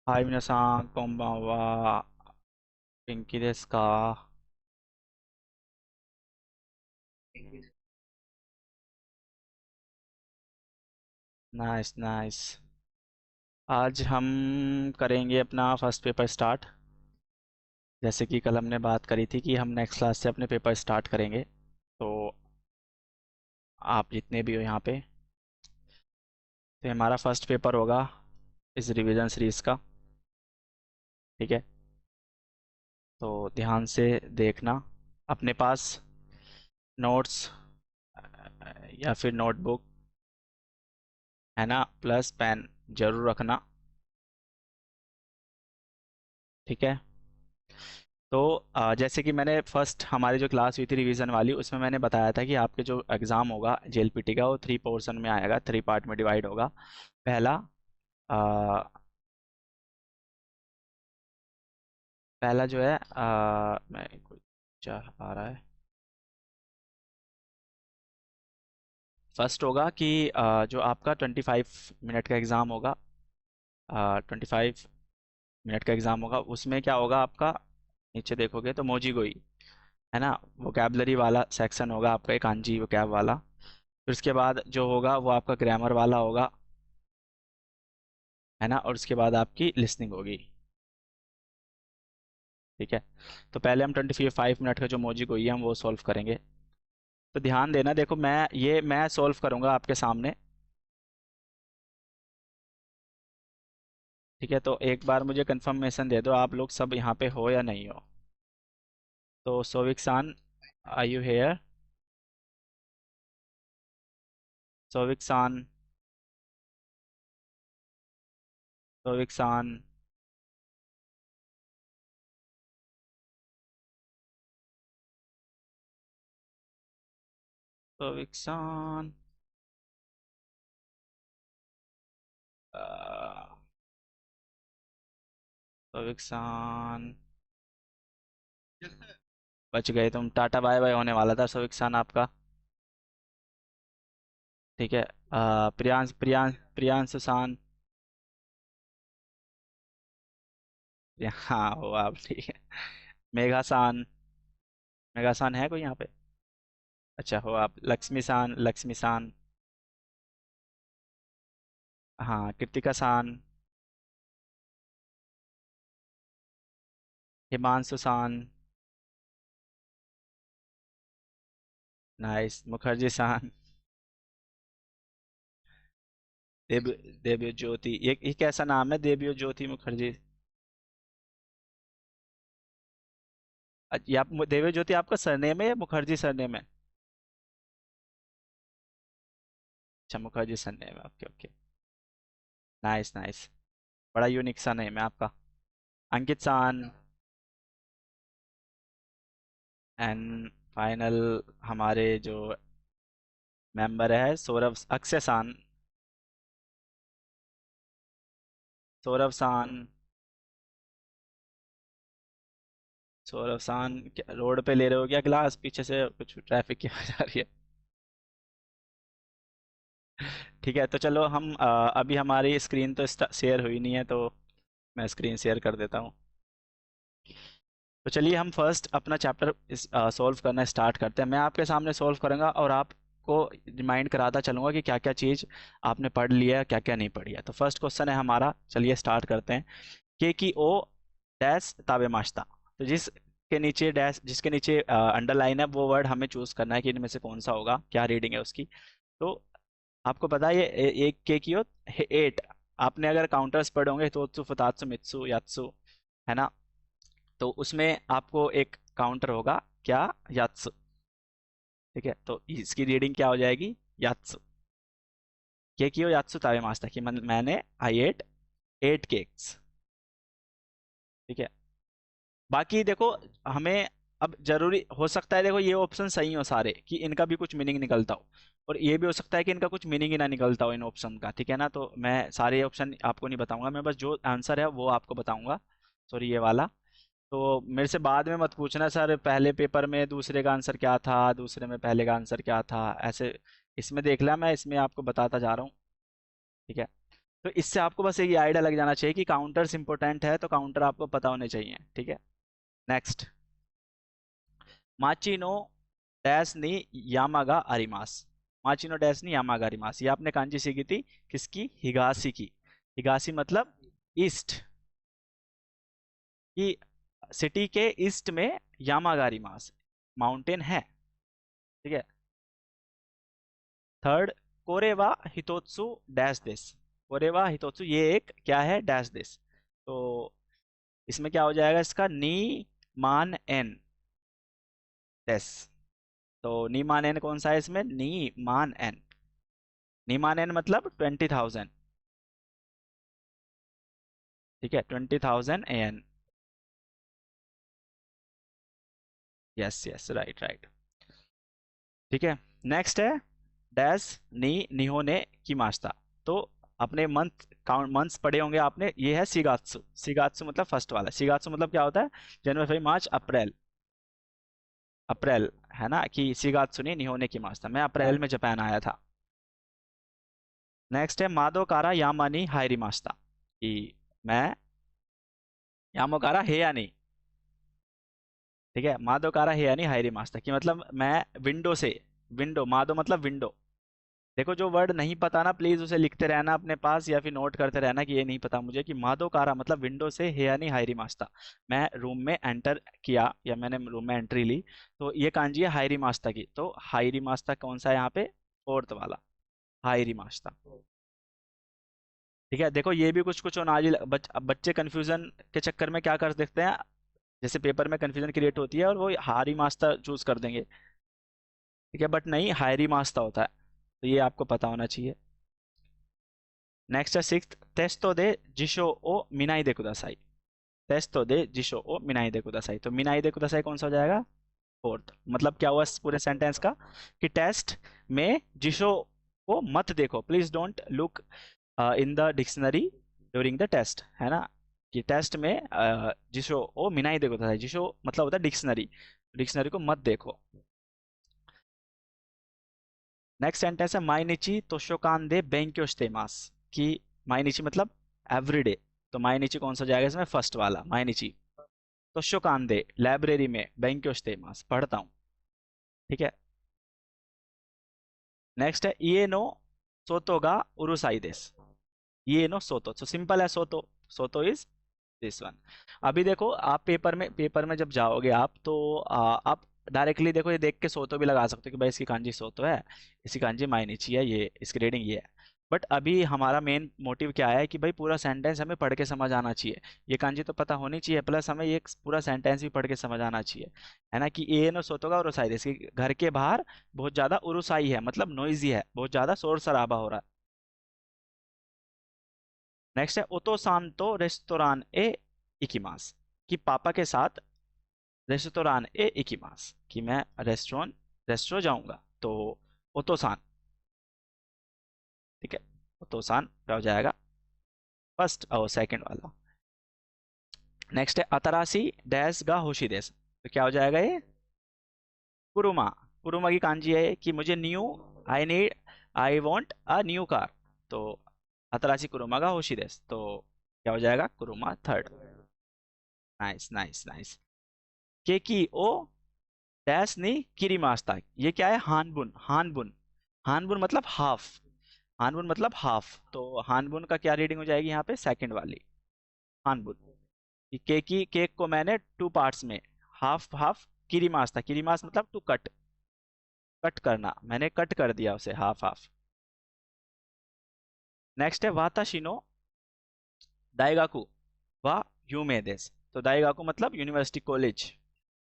はい、皆さん、こんばんは。元気ですか？नाइस nice. आज हम करेंगे अपना फर्स्ट पेपर स्टार्ट। जैसे कि कल हमने बात करी थी कि हम नेक्स्ट क्लास से अपने पेपर स्टार्ट करेंगे। तो आप जितने भी हो यहाँ पे, तो हमारा फर्स्ट पेपर होगा इस रिवीजन सीरीज का। ठीक है, तो ध्यान से देखना। अपने पास नोट्स या फिर नोटबुक है ना, प्लस पेन जरूर रखना। ठीक है, तो जैसे कि मैंने फर्स्ट हमारी जो क्लास हुई थी रिवीजन वाली, उसमें मैंने बताया था कि आपके जो एग्ज़ाम होगा जेएलपीटी का, वो थ्री पोर्शन में आएगा, थ्री पार्ट में डिवाइड होगा। पहला अ, पहला जो है मैं कुछ चाह आ रहा है। फर्स्ट होगा कि जो आपका 25 मिनट का एग्ज़ाम होगा, 25 मिनट का एग्ज़ाम होगा, उसमें क्या होगा आपका, नीचे देखोगे तो मोजी गोई है ना, वोकेबलरी वाला सेक्शन होगा आपका, एक कांजी वोकैब वाला। फिर उसके बाद जो होगा वो आपका ग्रामर वाला होगा, है ना, और उसके बाद आपकी लिसनिंग होगी। ठीक है, तो पहले हम 25 मिनट का जो मौजिक हुई है हम वो सॉल्व करेंगे। तो ध्यान देना, देखो मैं सॉल्व करूंगा आपके सामने। ठीक है, तो एक बार मुझे कंफर्मेशन दे दो आप लोग सब यहाँ पे हो या नहीं हो। तो सोविक्सान, आर यू हेयर? सोविक्सान, सोविक्सान, सोविक्सान, सोविक्सान। बच गए तुम, टाटा बाय बाय होने वाला था सोविक्सान आपका। ठीक है, प्रियांश प्रियांश प्रियांश सुशांत। हाँ हो आप, ठीक है। मेघासान, मेघासान है कोई यहाँ पे? अच्छा हो आप। लक्ष्मी सान, लक्ष्मी सान। हाँ, कृतिका सान। हिमांशु सान। नाइस, मुखर्जी सान। देव देवयो ज्योति, ये कैसा नाम है, देवयो ज्योति मुखर्जी? ये आप देवयो ज्योति आपका सरनेम है या मुखर्जी सरनेम है? अच्छा, मुखर्जी सरनेम है, ओके ओके। नाइस नाइस, बड़ा यूनिक सा नेम है आपका। अंकित सान। एंड फाइनल हमारे जो मेंबर है सौरभ, अक्षय सान। सौरभ सान, सौरभ शान। क्या रोड पे ले रहे हो क्या क्लास? पीछे से कुछ ट्रैफिक की आवाज आ रही है। ठीक है, तो चलो हम अभी हमारी स्क्रीन तो शेयर हुई नहीं है, तो मैं स्क्रीन शेयर कर देता हूँ। तो चलिए हम फर्स्ट अपना चैप्टर सॉल्व करना स्टार्ट करते हैं। मैं आपके सामने सॉल्व करूंगा और आपको रिमाइंड कराता चलूंगा कि क्या क्या चीज़ आपने पढ़ लिया है, क्या क्या नहीं पढ़ी है। तो फर्स्ट क्वेश्चन है हमारा, चलिए स्टार्ट करते हैं। के की ओ डैश ताबे माश्ता। तो जिसके नीचे डैश, जिसके नीचे अंडरलाइन है, वो वर्ड हमें चूज करना है कि इनमें से कौन सा होगा, क्या रीडिंग है उसकी। तो आपको पता है ये एक के की हो एट। आपने अगर काउंटर्स पढ़े होंगे तो फुतात्सु मित्सु यात्सु, है ना, तो उसमें आपको एक काउंटर होगा क्या, यात्सु। ठीक है, तो इसकी रीडिंग क्या हो जाएगी, यात्सु। के की हो यात्सु ताबे माश्ता, कि मैंने आई एट 8 केक्स। ठीक है, बाकी देखो हमें अब जरूरी हो सकता है, देखो ये ऑप्शन सही हो सारे कि इनका भी कुछ मीनिंग निकलता हो, और ये भी हो सकता है कि इनका कुछ मीनिंग ही ना निकलता हो इन ऑप्शन का। ठीक है ना, तो मैं सारे ऑप्शन आपको नहीं बताऊंगा, मैं बस जो आंसर है वो आपको बताऊंगा। सॉरी, ये वाला। तो मेरे से बाद में मत पूछना सर पहले पेपर में दूसरे का आंसर क्या था, दूसरे में पहले का आंसर क्या था, ऐसे। इसमें देख लिया, मैं इसमें आपको बताता जा रहा हूँ। ठीक है, तो इससे आपको बस एक ये आइडिया लग जाना चाहिए कि काउंटर्स इंपॉर्टेंट है, तो काउंटर आपको पता होने चाहिए, ठीक है। नेक्स्ट, माचिनो डैश नी यामागा अरिमास। माचिनो डैश नी यामागा अरिमास, ये आपने कांजी सीखी थी किसकी? हिगासी की। हिगासी मतलब ईस्ट, कि सिटी के ईस्ट में यामागारी मास माउंटेन है, ठीक है। थर्ड, कोरेवा हितोत्सु डैश देश। कोरेवा हितोत्सु ये एक क्या है? डैश देश। तो इसमें क्या हो जाएगा इसका? नी मान एन देश। तो नी मान एन कौन सा है इसमें? नी मान एन। नी मान एन मतलब 20,000, ठीक है, 20,000 N. Yes yes, right right, ठीक है। नेक्स्ट है डैश नी निहोने की मास्ता। तो अपने मंथ काउंट मंथ्स पढ़े होंगे आपने, ये है सिगात्सु। सिगात्सु मतलब फर्स्ट वाला। सिगात्सु मतलब क्या होता है? जनवरी फरवरी मार्च अप्रैल। अप्रैल, है ना, कि सिगात्सु ने निहोने की मास्ता, मैं अप्रैल में जापान आया था। नेक्स्ट है मादो कारा यामानी हायरी मास्ता, कि मैं यामोकारा हेयानी, ठीक है, मादो कारा हेयानी हायरी मास्ता, कि मतलब मैं विंडो से, विंडो मादो मतलब विंडो। देखो जो वर्ड नहीं पता ना, प्लीज उसे लिखते रहना अपने पास या फिर नोट करते रहना कि ये नहीं पता मुझे, कि मादो कारा मतलब विंडो से हेयानी हायरी मास्ता, मैं रूम में एंटर किया या मैंने रूम में एंट्री ली। तो ये कांजी है हायरी मास्ता की। तो हायरी मास्ता कौन सा है यहाँ पे? फोर्थ वाला, हायरी मास्ता, ठीक है। देखो ये भी कुछ कुछ अनाजी अब बच्चे कंफ्यूजन के चक्कर में क्या कर देखते हैं, जैसे पेपर में कंफ्यूजन क्रिएट होती है और वो हायरी मास्ता चूज कर देंगे, ठीक है, बट नहीं, हायरी मास्ता होता है। तो ये आपको पता होना चाहिए। नेक्स्ट है सिक्स्थ, टेस्टो दे जिशो ओ मिनाई दे कुदासाई। टेस्टो दे जिशो ओ मिनाई दे कुदासाई, तो मिनाई दे कुदासाई कौन सा हो जाएगा? फोर्थ। मतलब क्या हुआ इस पूरे सेंटेंस का? कि टेस्ट में जिशो को मत देखो, please don't look in the dictionary during the test, है ना, कि टेस्ट में जिशो ओ मिनाई दे कुदासाई, जिशो मतलब होता है डिक्शनरी, डिक्शनरी को मत देखो। नेक्स्ट सेंटेंस है माइनिची तोशोकान दे बेंक्यो शिते मास, कि माइनिची मतलब एवरीडे। तो माइनिची कौन सा जाएगा इसमें? फर्स्ट वाला, माइनिची तोशोकान दे लाइब्रेरी में बेंक्यो शिते मास पढ़ता हूँ, ठीक है। नेक्स्ट है इए नो सोतो गा उरुसाई देस। ये नो सोतो, तो सिंपल है, सोतो, सोतो इज दिस वन। अभी देखो आप पेपर में जब जाओगे आप, तो आप डायरेक्टली देखो, ये देख के सोतो भी लगा सकते हो कि भाई इसकी कांजी सोतो है, इसकी कांजी मायनीची है, ये इसकी रीडिंग ये है। बट अभी हमारा मेन मोटिव क्या है कि भाई पूरा सेंटेंस हमें पढ़ के समझ आना चाहिए। ये कांजी तो पता होनी चाहिए, प्लस हमें ये पूरा सेंटेंस भी पढ़ के समझ आना चाहिए, है ना, कि ए नो सोतो का उरुसाई, इसके घर के बाहर बहुत ज्यादा उरुसाई है, मतलब नोइजी है, बहुत ज्यादा शोर शराबा हो रहा है। नेक्स्ट है ओतो सांतो रेस्तोरान ए इकिमास, कि पापा के साथ रेस्तोरान ए इकिमास, कि मैं रेस्टोरेंट जाऊंगा। तो ओतो सान, ठीक है, ओतो सान क्या हो जाएगा? फर्स्ट और सेकंड वाला। नेक्स्ट है अतरासी डैश गा होशी देश, तो क्या हो जाएगा ये? कुरुमा। कुरुमा की कांजी है कि मुझे new, I need, I want a new car. तो अतरासी कुरुमा गा होशी देश, तो क्या हो जाएगा? कुरुमा थर्ड। Nice nice nice. केकी ओ डैश नी किरीमास्ता, ये क्या है? हानबुन। हानबुन, हानबुन मतलब हाफ, हानबुन मतलब हाफ, तो हानबुन का क्या रीडिंग हो जाएगी यहाँ पे? सेकंड वाली, हानबुन। कि केक की केक को मैंने टू पार्ट्स में, हाफ हाफ, किरीमास्ता, किरीमास मतलब टू कट, कट करना, मैंने कट कर दिया उसे हाफ हाफ। नेक्स्ट है वाताशिनो दाइगाकू वा यूमे देस। तो दाइगाकू मतलब यूनिवर्सिटी कॉलेज,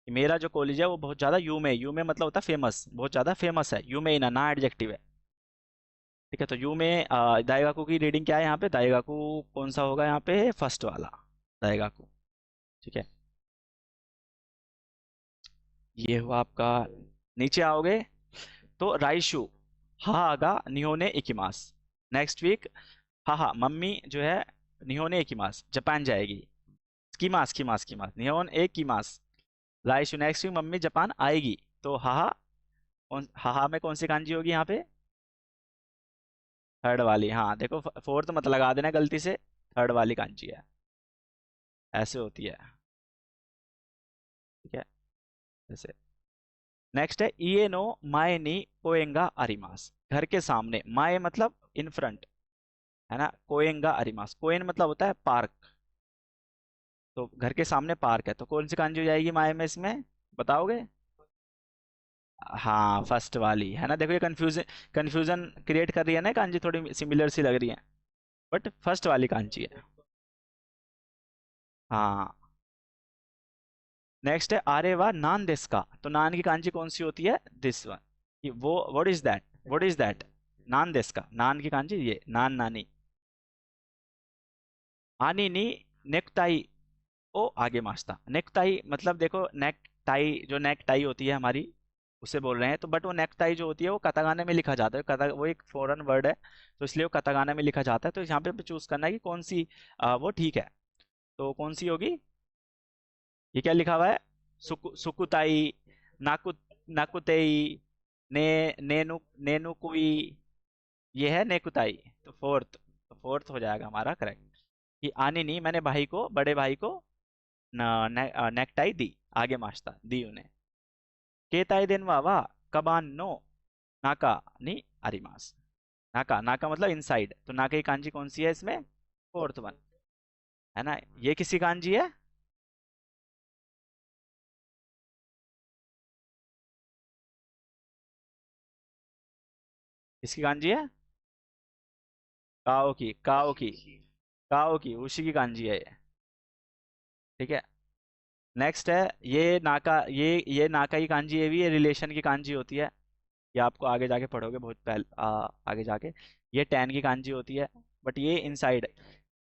मेरा जो कॉलेज है वो बहुत ज्यादा यूमे, यूमे मतलब होता है फेमस, बहुत ज्यादा फेमस है, यूमे इन ना एडजेक्टिव है, ठीक है। तो यूमे दाइगाकू की रीडिंग क्या है यहाँ पे? दाइगाकू कौन सा होगा यहाँ पे? फर्स्ट वाला, दाइगाकू, ठीक है। ये हुआ आपका। नीचे आओगे तो राइशु हागा निहोने इकिमास। नेक्स्ट वीक हाहा मम्मी जो है निहोने इकिमास, जापान जाएगी। किमास किमास किमास, निहोन ए किमास। राइशु नेक्स्ट वीक मम्मी जापान आएगी। तो हाहा, हाहा में कौन सी कांजी होगी यहाँ पे? थर्ड वाली, हाँ देखो फोर्थ मत लगा देना गलती से, थर्ड वाली कांजी है, ऐसे होती है। ठीक है, ऐसे। नेक्स्ट है इए नो माए नी कोएंगा अरिमास, घर के सामने, माए मतलब इन फ्रंट, है ना, कोएंगा अरिमास, कोएन मतलब होता है पार्क, तो घर के सामने पार्क है, तो कौन सी कांजी हो जाएगी माए में इसमें, बताओगे? हाँ फर्स्ट वाली है ना, देखो ये कंफ्यूजन कंफ्यूजन क्रिएट कर रही है ना कांजी, थोड़ी सिमिलर सी लग रही है, बट फर्स्ट वाली कांजी है। हाँ। नेक्स्ट है आरे वा नान दिस का, तो नान की कांजी कौन सी होती है, दिस वन, वो what is that, what is that, नान दिस का, नान की कांजी ये, नान नानी। आनी नी नेकटाई ओ आगे मास्ता, नेकटाई मतलब देखो नेक टाई, जो नेक टाई होती है हमारी, उससे बोल रहे हैं, तो बट वो नेक टाई जो होती है वो कतागाने में लिखा जाता है, कता वो एक फॉरेन वर्ड है, तो इसलिए वो कतागाने में लिखा जाता है, तो यहाँ पे चूज करना है कि कौन सी वो ठीक है, तो कौन सी होगी, ये क्या लिखा हुआ है, सुकुताई, नाकु नाकुतेई, ने नेनु नेनुकुई, ये है नेकुताई, तो फोर्थ हो जाएगा हमारा करेक्ट, कि आने नहीं, मैंने भाई को, बड़े भाई को नेकटाई दी, आगे माश्ता दी उन्हें, केताई दिन वावा कबान नो नाका नी अरिमास, नाका, नाका मतलब इनसाइड, तो नाका की कांजी कौन सी है इसमें, फोर्थ वन, है ना, ये किसी कांजी है, किसकी कांजी है, काओ की काओ की उसी की कांजी है ये। ठीक है। नेक्स्ट है ये नाका, ये नाका की कांजी, ये भी ये रिलेशन की कांजी होती है, ये आपको आगे जाके पढ़ोगे बहुत पहले, आगे जाके, ये टैन की कांजी होती है, बट ये इनसाइड,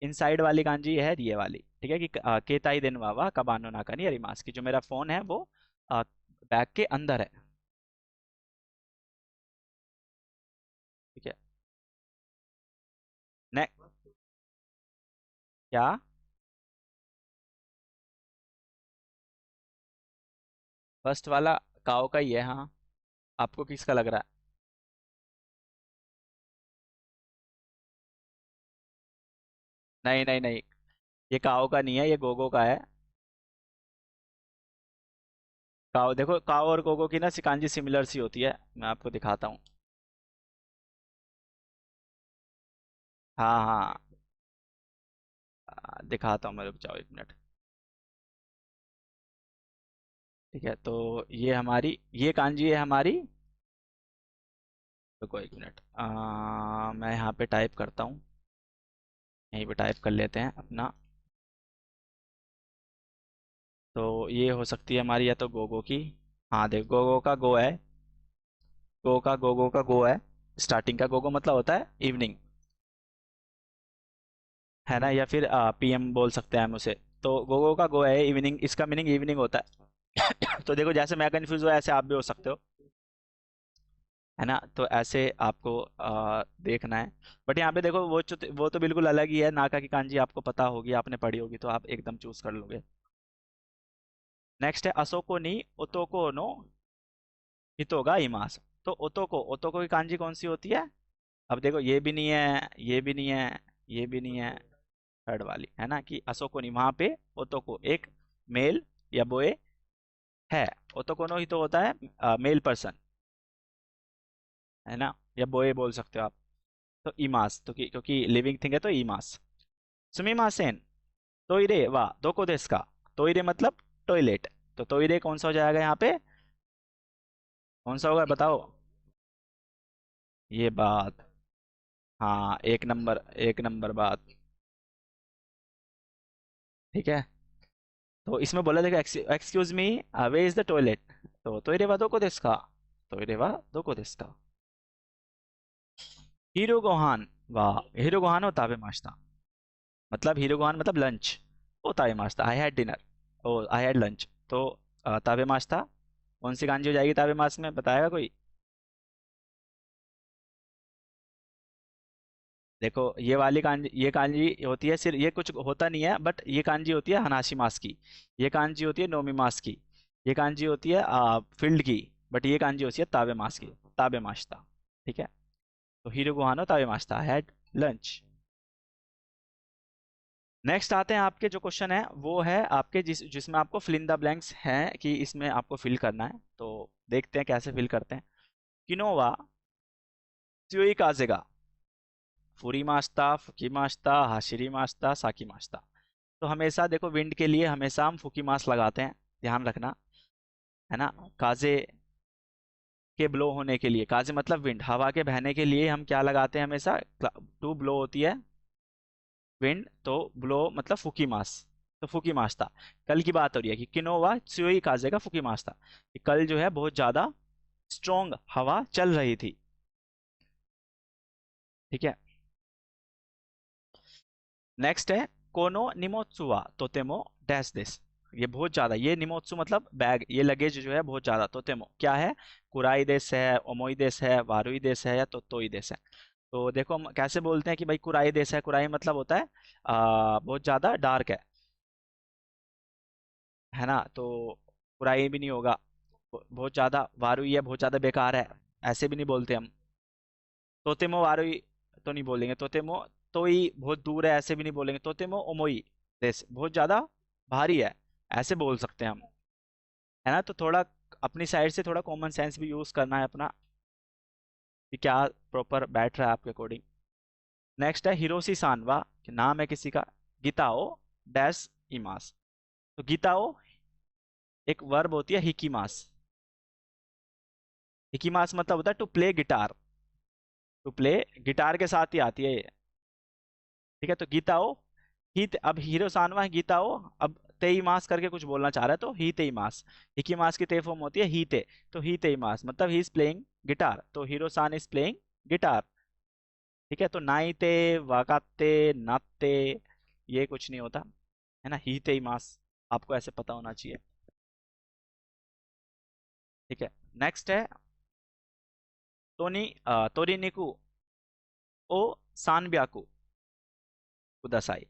इनसाइड वाली कांजी है ये वाली, ठीक है, कि केताई दिन वावा कबानो नाका नहीं अरिमास, की जो मेरा फोन है वो बैग के अंदर है। ठीक है। ने क्या, फर्स्ट वाला काओ का ही है, हाँ, आपको किसका लग रहा है? नहीं नहीं नहीं, ये काओ का नहीं है, ये गोगो का है। काओ देखो, काओ और गोगो की ना सिकांजी सिमिलर सी होती है, मैं आपको दिखाता हूँ। हाँ हाँ, दिखाता हूँ मैं, रुक जाओ एक मिनट। ठीक है, तो ये हमारी, ये कांजी है हमारी, रुको एक मिनट, मैं यहाँ पे टाइप करता हूँ, यहीं पे टाइप कर लेते हैं अपना, तो ये हो सकती है हमारी या तो गोगो की, हाँ देख गोगो का गो है, गोगो का गो है, स्टार्टिंग का गोगो मतलब होता है इवनिंग, है ना, या फिर पीएम बोल सकते हैं हम उसे, तो गोगो का गो है इवनिंग, इसका मीनिंग इवनिंग होता है। तो देखो जैसे मैं कंफ्यूज हुआ ऐसे आप भी हो सकते हो, है ना, तो ऐसे आपको देखना है, बट यहाँ पे देखो वो तो बिल्कुल अलग ही है, नाका की कांजी आपको पता होगी, आपने पढ़ी होगी, तो आप एकदम चूज कर लोगे। नेक्स्ट है असोको नी ओतोको नो हितोगा इमास, तो ओतोको की कांजी कौन सी होती है, अब देखो ये भी नहीं है, ये भी नहीं है, ये भी नहीं है, थर्ड वाली है ना, कि असोको नी, वहां पे ओतोको एक मेल या बॉय है, ओतोको नो ही तो होता है मेल पर्सन, है ना, या बॉय बोल सकते हो आप, तो इमास, तो क्योंकि लिविंग थिंग है तो इमास, सुमिमासेन, टोइरे वा दोको देस का, टोइरे मतलब टॉयलेट, तो टोइरे कौन सा हो जाएगा यहाँ पे, कौन सा होगा बताओ, ये बात, हाँ एक नंबर बात। ठीक है, तो इसमें बोला देखो, excuse me, way is the toilet, तो टोइरे वा दोको देस का, टोइरे वा दोको देस का, हीरो गोहान वाह, हीरो गोहान होता है मास्ता, मतलब हीरो गोहान मतलब लंच, ओ ताबे मास्ता आई हैड डिनर, ओ आई हैड लंच, तो ताबे मास्ता कौन सी गांजी हो जाएगी ताबे मास में, बताएगा कोई? देखो ये वाली कांजी, ये कांजी होती है सिर्फ, ये कुछ होता नहीं है, बट ये कांजी होती है हनाशी मास की, ये कांजी होती है नोमी मास की, ये कांजी होती है फील्ड की, बट ये कांजी होती है ताबे मास की, ताबे मास्ता। ठीक है। तो हीरो गुहानो तावे मास्ता हैड लंच। नेक्स्ट आते हैं आपके जो क्वेश्चन है वो है आपके जिसमें आपको फिल इन द ब्लैंक्स हैं कि इसमें आपको फिल करना है, तो देखते हैं कैसे फिल करते हैं। किनोवा त्सुई काजेगा फुरी मास्ता फुकी मास्ता हाशिरी मास्ता साकी मास्ता। तो हमेशा देखो विंड के लिए हमेशा हम फुकी मास लगाते हैं, ध्यान रखना, है ना। काजे के ब्लो होने के लिए, काजे मतलब विंड, हवा के बहने के लिए हम क्या लगाते हैं हमेशा, टू ब्लो होती है विंड, तो ब्लो मतलब फुकी मास, तो फुकी मास था। कल की बात हो रही है कि किनोवा त्सुई काजे का फुकी मास था, कि कल जो है बहुत ज्यादा स्ट्रोंग हवा चल रही थी। ठीक है। नेक्स्ट है कोनो निमोत्सुवा तोतेमो डैश दिस। ये बहुत ज्यादा, ये निमोत्सु मतलब बैग, ये लगेज जो है बहुत ज्यादा, तोतेमो क्या है, कुराई देश है, ओमोई देश है, वारुई देश है या तोतोई देश है। तो देखो हम कैसे बोलते हैं कि भाई कुराई देश है, कुराई मतलब होता है बहुत ज्यादा डार्क है ना, तो कुराई भी नहीं होगा। बहुत ज्यादा वारुई है, बहुत ज्यादा बेकार है, ऐसे भी नहीं बोलते हम। तोतेमो वारुई तो नहीं बोलेंगे, तोतेमो तोई बहुत दूर है, ऐसे भी नहीं बोलेंगे। तोतेमो ओमोई देश बहुत ज्यादा भारी है, ऐसे बोल सकते हैं हम, है ना। तो थोड़ा अपनी साइड से थोड़ा कॉमन सेंस भी यूज करना है अपना, कि क्या प्रॉपर बैठ रहा है आपके अकॉर्डिंग। नेक्स्ट है हिरोशी सांवा, कि नाम है किसी का, गीताओ डैश इमास। तो गीताओ एक वर्ब होती है हिकीमास, हिकीमास मतलब होता है to play guitar, to play guitar के साथ ही आती है ये। ठीक है, तो गीताओ ही, अब हीरो सानवा है गीताओ, अब तेई मास करके कुछ बोलना चाह रहा है, तो ही तेई मास, हिकी मास की ते फॉर्म होती है ही ते, तो ही तेई मास मतलब ही इज प्लेइंग गिटार, तो हीरो सान इज प्लेइंग गिटार। ठीक है, तो नाइते वाकाते नाते ये कुछ नहीं होता, है ना, ही तेई मास आपको ऐसे पता होना चाहिए। ठीक है। नेक्स्ट है तोरीनिकू ओ सानब्याकू कुदासाई।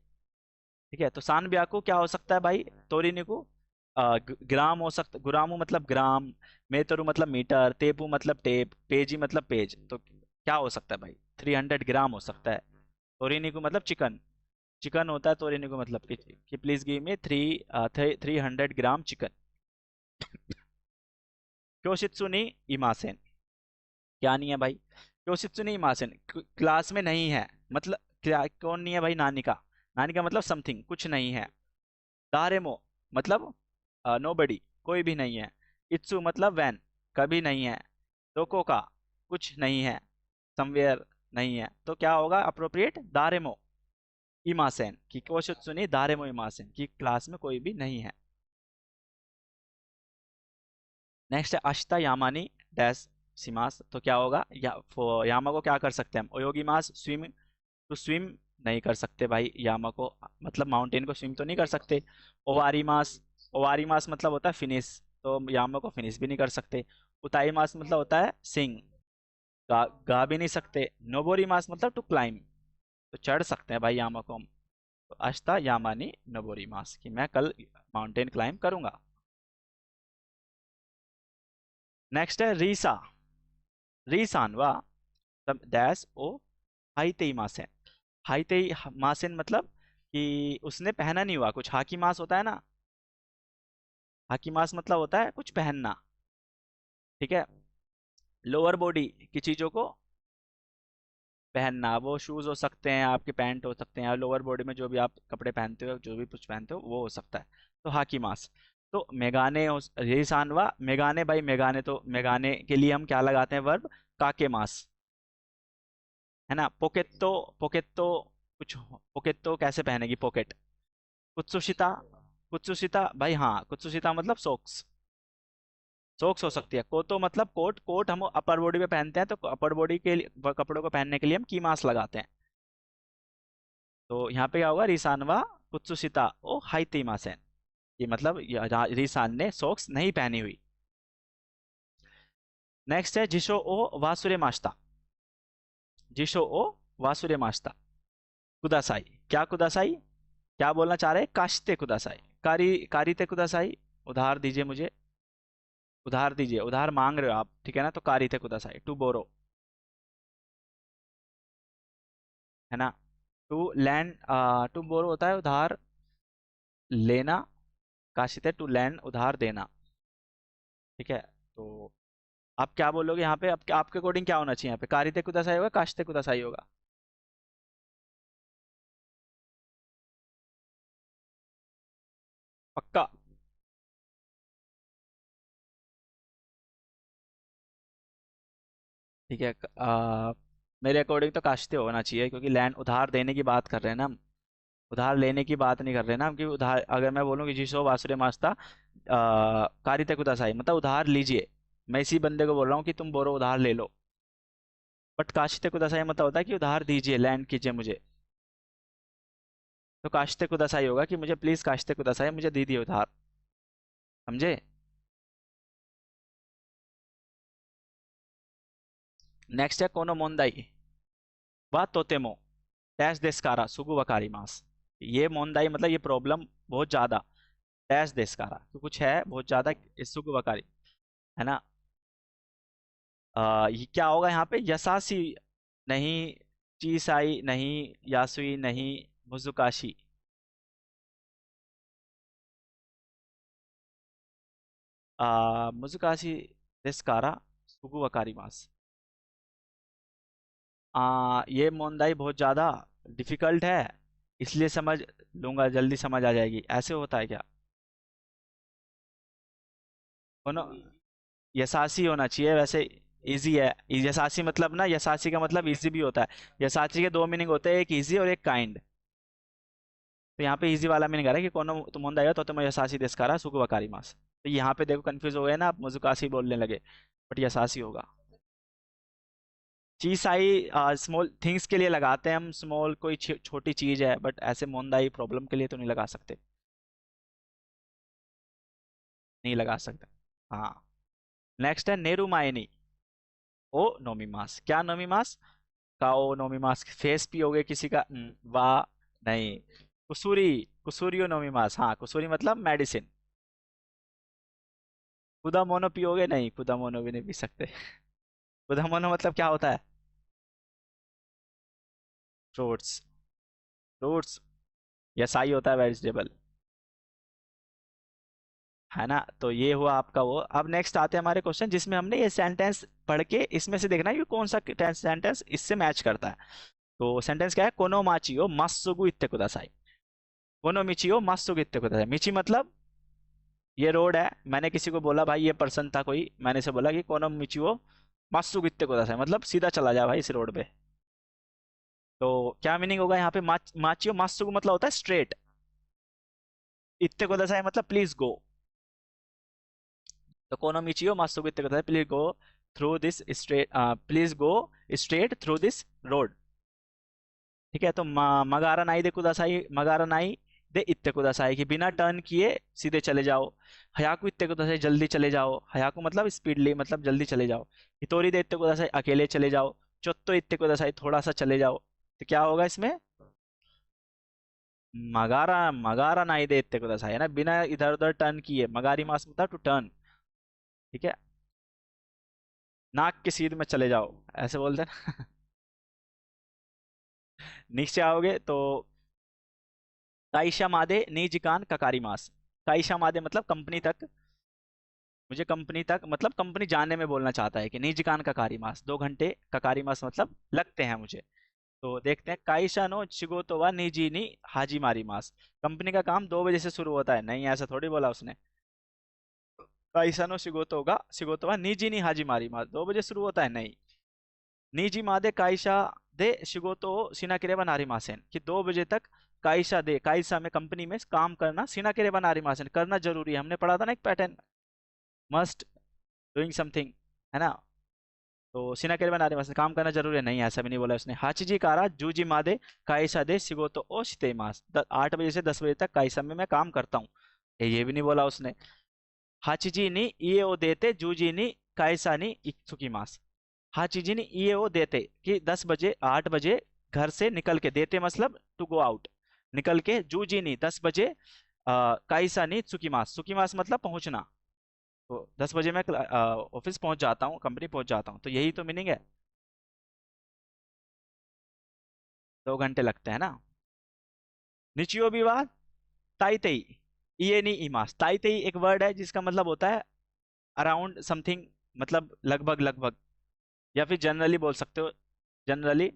ठीक है, तो सान ब्याकु क्या हो सकता है भाई, तोरिनिकु ग्राम हो सकता, गुरामू मतलब ग्राम, मेतरु मतलब मीटर, तेपू मतलब टेप, पेजी मतलब पेज, तो क्या हो सकता है भाई, 300 ग्राम हो सकता है। तोरिनिकु मतलब चिकन, चिकन होता है तोरिनिकु मतलब कि please give me 300 gram chicken. क्योशित्सुनी इमासेन, क्या नहीं है भाई, क्योशित्सुनी इमासेन क्लास में नहीं है, मतलब क्या कौन नहीं है भाई, नानी का, नानी का मतलब समथिंग कुछ नहीं है। दारेमो मतलब नोबडी कोई भी नहीं है। इत्सु मतलब वैन कभी नहीं है। दोको का कुछ नहीं है, समवेयर नहीं है, तो क्या होगा अप्रोप्रिएट, दारेमो इमासेन, की कोशित्सुनी दारेमो इमासेन, की क्लास में कोई भी नहीं है। नेक्स्ट है अश्ता यामानी डैश सिमास, तो क्या होगा यामा को क्या कर सकते हैं हम, ओयोगी मास स्विम, टू स्विम नहीं कर सकते भाई यामा को, मतलब माउंटेन को स्विम तो नहीं कर सकते। ओवारी मास, ओवारी मास मतलब होता है फिनिश, तो यामा को फिनिश भी नहीं कर सकते। उताई मास मतलब होता है सिंग, गा भी नहीं सकते। नोबोरी मास मतलब टू क्लाइम, तो चढ़ सकते हैं भाई यामा को हम। तो अश्ता यामानी नोबोरी मास, कि मैं कल माउंटेन क्लाइम करूंगा। नेक्स्ट है रीसा, रीसानवा तब डैश ओ हाईतेई मासेन, हाईतेई मासेन मतलब कि उसने पहना नहीं हुआ कुछ, हाकी मास होता है ना, हाकी मास मतलब होता है कुछ पहनना। ठीक है, लोअर बॉडी की चीजों को पहनना, वो शूज हो सकते हैं, आपके पैंट हो सकते हैं, लोअर बॉडी में जो भी आप कपड़े पहनते हो, जो भी कुछ पहनते हो वो हो सकता है, तो हाकी मास। तो मेगाने यही सानवा मेगाने भाई, मेगाने तो मेगाने के लिए हम क्या लगाते हैं वर्ब, काके मास, है ना। पोकेत्तो, पोकेत्तो कुछ, पोकेत्तो कैसे पहनेगी पॉकेट। कुत्सुशिता, कुत्सुशिता भाई हाँ, कुत्सुशिता मतलब सॉक्स, सॉक्स हो सकती है। कोतो मतलब कोट, कोट हम अपर बॉडी पे पहनते हैं, तो अपर बॉडी के कपड़ों को पहनने के लिए हम कीमास लगाते हैं। तो यहाँ पे क्या होगा, रिसानवा कुत्सुशिता ओ हाइती मासेन, ये मतलब रिसान ने सॉक्स नहीं पहनी हुई। नेक्स्ट है जिशो ओ वासुरे मास्ता, जिशो ओ वासुरे मास्ता कुदासाई, क्या कुदासाई, क्या बोलना चाह रहे हैं, काश्ते कुदासाई, कारीते कुदासाई, उधार दीजिए मुझे, उधार दीजिए, उधार मांग रहे हो आप, ठीक है ना, तो कारीते कुदासाई टू बोरो। है ना। टू लैंड, टू बोरो होता है उधार लेना, काशित है टू लैंड उधार देना। ठीक है, तो आप क्या बोलोगे यहाँ पे, आपके अकॉर्डिंग क्या होना चाहिए यहाँ पे, कारिते कुदासाई होगा काशिते कुदासाई होगा? पक्का? ठीक है, मेरे अकॉर्डिंग तो काश्ते होना चाहिए, क्योंकि लैंड उधार देने की बात कर रहे हैं ना हम, उधार लेने की बात नहीं कर रहे ना हम, कि उधार अगर मैं बोलूँ कि जिसो वासुरे मास्ता कारिते कुदासाई मतलब उधार लीजिए, मैं इसी बंदे को बोल रहा हूँ कि तुम बोलो उधार ले लो। बट काशिते कुदासाई मतलब होता है कि उधार दीजिए, लैंड कीजिए मुझे। तो काशिते कुदासाई होगा कि मुझे प्लीज काशिते कुदासाई मुझे दीजिए उधार। समझे? नेक्स्ट है कोनो मोंदाई वा तोतेमो डैश देस्कारा सुगु वकारी मास। ये मोंदाई मतलब ये प्रॉब्लम बहुत ज्यादा, डैश देस्कारा तो कुछ है बहुत ज्यादा, सुगु वकारी, है ना। ये क्या होगा यहाँ पे, यसासी नहीं, चीसाई नहीं, यासुई नहीं, मुजुकाशी। मुजुकाशी देस्कारा सुगु वकारी मास। ये मोंदाई बहुत ज़्यादा डिफिकल्ट है, इसलिए समझ लूंगा, जल्दी समझ आ जाएगी, ऐसे होता है क्या? दोनों यसासी होना चाहिए वैसे। इजी है, यसासी मतलब ना, यसासी का मतलब इजी भी होता है। यसासी के दो मीनिंग होते हैं, एक इजी और एक काइंड। तो यहाँ पे इजी वाला मीनिंग आ रहा है कि कोनो तुम होंदा तो तुम यसासी देस्कारा सुगु वकारी मास। तो यहाँ पे देखो कंफ्यूज हो गए ना आप, मुजुकाशी बोलने लगे, बट यसासी होगा। चीसाई स्मॉल थिंग्स के लिए लगाते हैं हम, स्मॉल कोई छोटी चीज है, बट ऐसे मोंदाई प्रॉब्लम के लिए तो नहीं लगा सकते, नहीं लगा सकते। हाँ। नेक्स्ट है नेरुमायनी ओ नोमीमास। क्या नोमीमास? काओ नोमीमास, फेस पियोगे किसी का? वाह, नहीं। कुसूरी, कुसूरियो नोमीमास, हाँ कुसूरी मतलब मेडिसिन। कुदामोनो पियोगे? नहीं, कुदामोनो भी नहीं पी सकते। कुदामोनो मतलब क्या होता है? फ्रूट्स, फ्रूट्स, यसाई होता है वेजिटेबल, है ना। तो ये हुआ आपका वो। अब नेक्स्ट आते हैं हमारे क्वेश्चन, जिसमें हमने ये सेंटेंस पढ़ के इसमें से देखना है कि कौन सा सेंटेंस इससे मैच करता है। तो सेंटेंस क्या है, कोनो माचियो मस्सुगु इत्ते कुदासाई। कोनो मिचियो मस्सुगु इत्ते कुदासाई, मिची मतलब ये रोड है, मैंने किसी को बोला भाई, ये पर्सन था कोई, मैंने से बोला कि कोनो मिचियो मस्सुगु इत्ते कुदासाई मतलब सीधा चला जा भाई इस रोड पे। तो क्या मीनिंग होगा यहाँ पे, माचियो मस्सुगु मतलब होता है स्ट्रेट, इत्ते कुदासाई मतलब प्लीज गो। तो कोनो मिचियो मस्सुगु इत्ते कुदासाई, please go through this straight, please go straight through this road. ठीक है, तो मगारा नाई दे कुदासाई, मगारा नाई दे इत्ते कुदासाई की बिना टर्न किए सीधे चले जाओ। हयाकू इत्ते कुदासाई जल्दी चले जाओ, हयाकू मतलब स्पीडली मतलब जल्दी चले जाओ। हितोरी दे इत्ते कुदासाई अकेले चले जाओ। चोत्तो इत्ते कुदासाई थोड़ा सा चले जाओ। तो क्या होगा इसमें, मगारा मगारा नाई दे इत्ते कुदासाई, है ना, बिना इधर उधर टर्न किए, मगारी मास मतलब टू टर्न। ठीक है, नाक के सीध में चले जाओ, ऐसे बोलते हैं ना। नीचे आओगे तो काइशा मादे नीजिकान ककारी मास। काइशा मादे मतलब कंपनी तक, मुझे कंपनी तक मतलब कंपनी जाने में बोलना चाहता है कि निजिकान ककारी मास, 2 घंटे ककारी मास मतलब लगते हैं मुझे। तो देखते हैं, काइशा नो शिगोतो वा निजी नी हाजी मारी मास। कंपनी का काम 2 बजे से शुरू होता है, नहीं ऐसा थोड़ी बोला उसने। काइशा नो शिगोतो होगा, शिगोतो वा निजी नी हाजी मारी मास, 2 बजे शुरू होता है, नहीं। निजी मादे काइशा दे शिगोतो सीना किरे नारी मासेन, कि 2 बजे तक काइशा दे, काइशा में कंपनी में काम करना, सीना किरे नारी मासेन करना जरूरी है, हमने पढ़ा था ना एक पैटर्न, मस्ट डूइंग समथिंग, है ना। तो सीना केरे बना रहे मस्त काम करना जरूरी है, नहीं ऐसा भी नहीं बोला उसने। हाचिजी कारा जूजी मादे काइसा दे सिगोतो ओ शितेमास, 8 बजे से 10 बजे तक काइसा में मैं काम करता हूँ, ये भी नहीं बोला उसने। हाचिजी नी ये ओ देते जूजी नी काइसा नी इत्सुकीमास। हाचिजी नी ये ओ देते कि 10 बजे, 8 बजे घर से निकल के, देते मतलब टू गो आउट, निकल के, जूजी नी 10 बजे, काइसा नी सुकीमास, सुकीमास मतलब पहुंचना। तो 10 बजे मैं ऑफिस पहुंच जाता हूँ, कंपनी पहुंच जाता हूँ, तो यही तो मीनिंग है। 2 घंटे लगते हैं ना। निचियो भी वा ताइतेई, ये नहीं इमास। ताइतेई एक वर्ड है जिसका मतलब होता है अराउंड समथिंग, मतलब लगभग लगभग, या फिर जनरली बोल सकते हो, जनरली,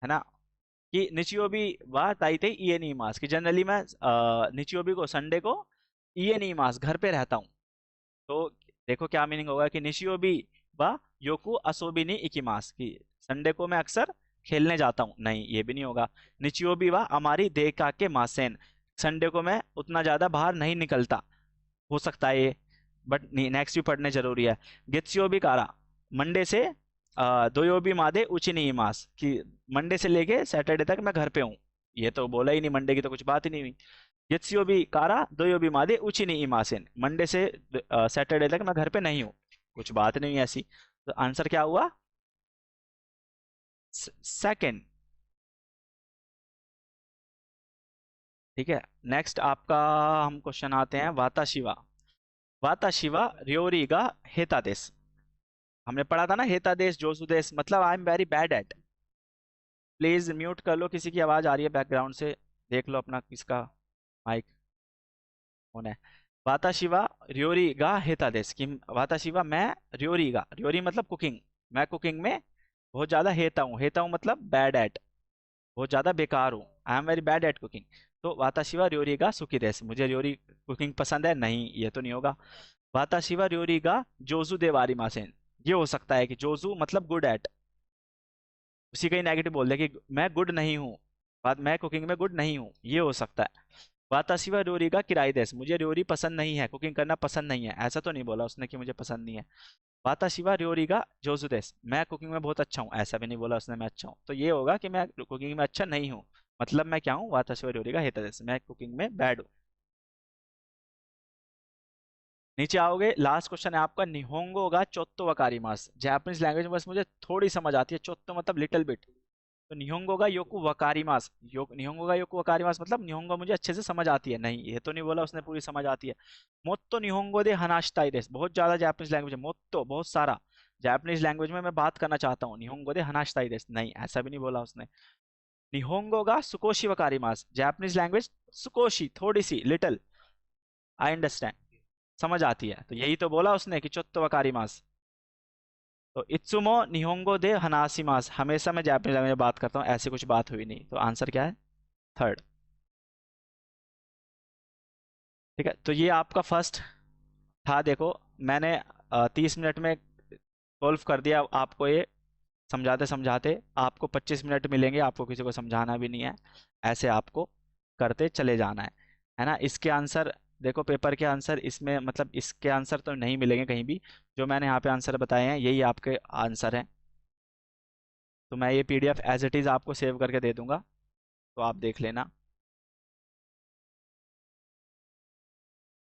है ना। कि निचियोबी वा ताइते ये नहीं मास, कि जनरली मैं निचियोबी को, संडे को, ये नहीं मास घर पे रहता हूँ। तो देखो क्या मीनिंग होगा कि निशियोबी वा योकु असोबी नि इकिमास, कि संडे को मैं अक्सर खेलने जाता हूँ, नहीं ये भी नहीं होगा। निचियोबी वा हमारी देका के मासेन, संडे को मैं उतना ज्यादा बाहर नहीं निकलता, हो सकता है ये, बट नेक्स्ट भी पढ़ने जरूरी है। गेत्सियोबी कारा, मंडे से दोयोबी मादे उची नहीं मास, कि मंडे से लेके सैटरडे तक मैं घर पे हूँ। ये तो बोला ही नहीं, मंडे की तो कुछ बात ही नहीं हुई। गेत्सियोबी कारा दोयोबी मादे उची नहीं मासेन, मंडे से सैटरडे तक मैं घर पे नहीं हूँ, कुछ बात नहीं है ऐसी। तो आंसर क्या हुआ? सेकंड। ठीक है, नेक्स्ट आपका हम क्वेश्चन आते हैं वाता शिवा। वाता शिवा रियोरीगा हेता देस। हमने पढ़ा था ना, हेता देश जोसु देश, मतलब I am very bad at. Please mute कर लो, किसी की आवाज आ रही है बैकग्राउंड से, देख लो अपना किसका माइक ऑन है। वाता शिवा रियोरी गा हेता देश, कि वाता शिवा मैं, रियोरी गा, रियोरी मतलब कुकिंग, मैं कुकिंग में बहुत ज्यादा हेता हूँ, हेता हूँ मतलब बैड एट, बहुत ज्यादा बेकार हूँ, I am very bad at cooking. तो वाता शिवा रियोरी गा सुकी देश, मुझे रियोरी कुकिंग पसंद है, नहीं ये तो नहीं होगा। वाता शिवा रियोरी गा जोजू देवारी मासेन, ये हो सकता है कि जोजू मतलब गुड एट, उसी का ही नेगेटिव बोल दे कि मैं गुड नहीं हूँ, बात मैं कुकिंग में गुड नहीं हूँ, ये हो सकता है। वाताशिवा र्योरी का किराई देश, मुझे र्योरी पसंद नहीं है, कुकिंग करना पसंद नहीं है, ऐसा तो नहीं बोला उसने कि मुझे पसंद नहीं है। वाताशिवा र्योरी का जोजु देश, मैं कुकिंग में बहुत अच्छा हूँ, ऐसा भी नहीं बोला उसने मैं अच्छा हूँ, तो ये होगा कि मैं कुकिंग में अच्छा नहीं हूँ, मतलब मैं क्या हूँ, वाताशिवा र्योरी का हेता देश, मैं कुकिंग में बैड हूँ। नीचे आओगे, लास्ट क्वेश्चन है आपका, निहोंगो का चोत्तो वकारी मास। जापानीज लैंग्वेज में बस मुझे थोड़ी समझ आती है, चोत्तो मतलब लिटिल बिट, तो निहोंगो का योकु वकारिमास, निहोंगो का योकु वकारिमास मतलब निहोंगो मुझे अच्छे से समझ आती है, नहीं ये तो नहीं बोला उसने पूरी समझ आती है। मोत्तो निहोंगो दे हनाशिताई देस, बहुत ज्यादा जापानीज लैंग्वेज है, मोत्तो बहुत सारा जापानीज लैंग्वेज में मैं बात करना चाहता हूँ, निहोंगो दे हनाशिताई देस, नहीं ऐसा भी नहीं बोला उसने। निहोंगो का सुकोशी वकारिमास, जापानीज लैंग्वेज सुकोशी, थोड़ी सी, लिटिल, आई अंडरस्टैंड, समझ आती है, तो यही तो बोला उसने कि चोत्तो वकारिमास। तो इत्सुमो निहोंगो दे हनासिमास, हमेशा मैं जापानीज लैंग्वेज में बात करता हूँ, ऐसी कुछ बात हुई नहीं, तो आंसर क्या है? थर्ड। ठीक है, तो ये आपका फर्स्ट था, देखो मैंने 30 मिनट में सॉल्व कर दिया आपको ये, समझाते समझाते आपको 25 मिनट मिलेंगे, आपको किसी को समझाना भी नहीं है, ऐसे आपको करते चले जाना है ना। इसके आंसर देखो, पेपर के आंसर इसमें, मतलब इसके आंसर तो नहीं मिलेंगे कहीं भी, जो मैंने यहाँ पे आंसर बताए हैं यही आपके आंसर हैं। तो मैं ये पीडीएफ एज इट इज़ आपको सेव करके दे दूंगा, तो आप देख लेना।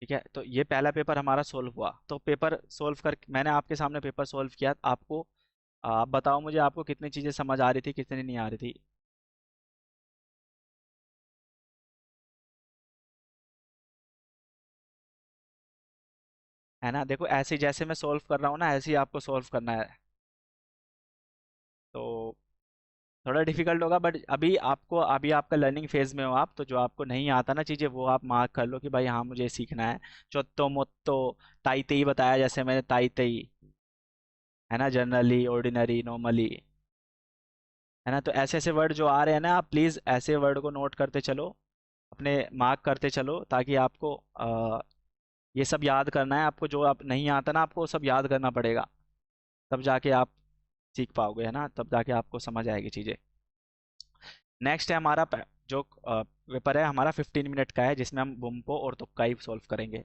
ठीक है, तो ये पहला पेपर हमारा सोल्व हुआ, तो पेपर सोल्व कर, मैंने आपके सामने पेपर सोल्व किया, आपको आप बताओ मुझे, आपको कितनी चीज़ें समझ आ रही थी, कितनी नहीं आ रही थी? है ना, देखो ऐसे जैसे मैं सोल्व कर रहा हूँ ना, ऐसे ही आपको सोल्व करना है, तो थोड़ा डिफिकल्ट होगा, बट अभी आपको, अभी आपका लर्निंग फेज में हो आप, तो जो आपको नहीं आता ना चीज़ें, वो आप मार्क कर लो कि भाई हाँ मुझे सीखना है। चोत्तो मोत्तो, ताई बताया जैसे मैंने, ताई, है ना, जनरली, ऑर्डिनरी, नॉर्मली, है ना। तो ऐसे ऐसे वर्ड जो आ रहे हैं ना, आप प्लीज़ ऐसे वर्ड को नोट करते चलो, अपने मार्क करते चलो, ताकि आपको ये सब याद करना है, आपको जो आप नहीं आता ना, आपको वो सब याद करना पड़ेगा, तब जाके आप सीख पाओगे, है ना, तब जाके आपको समझ आएगी चीज़ें। नेक्स्ट है हमारा जो पेपर है हमारा 15 मिनट का है, जिसमें हम बुम्पो और तुक्का ही सॉल्व करेंगे।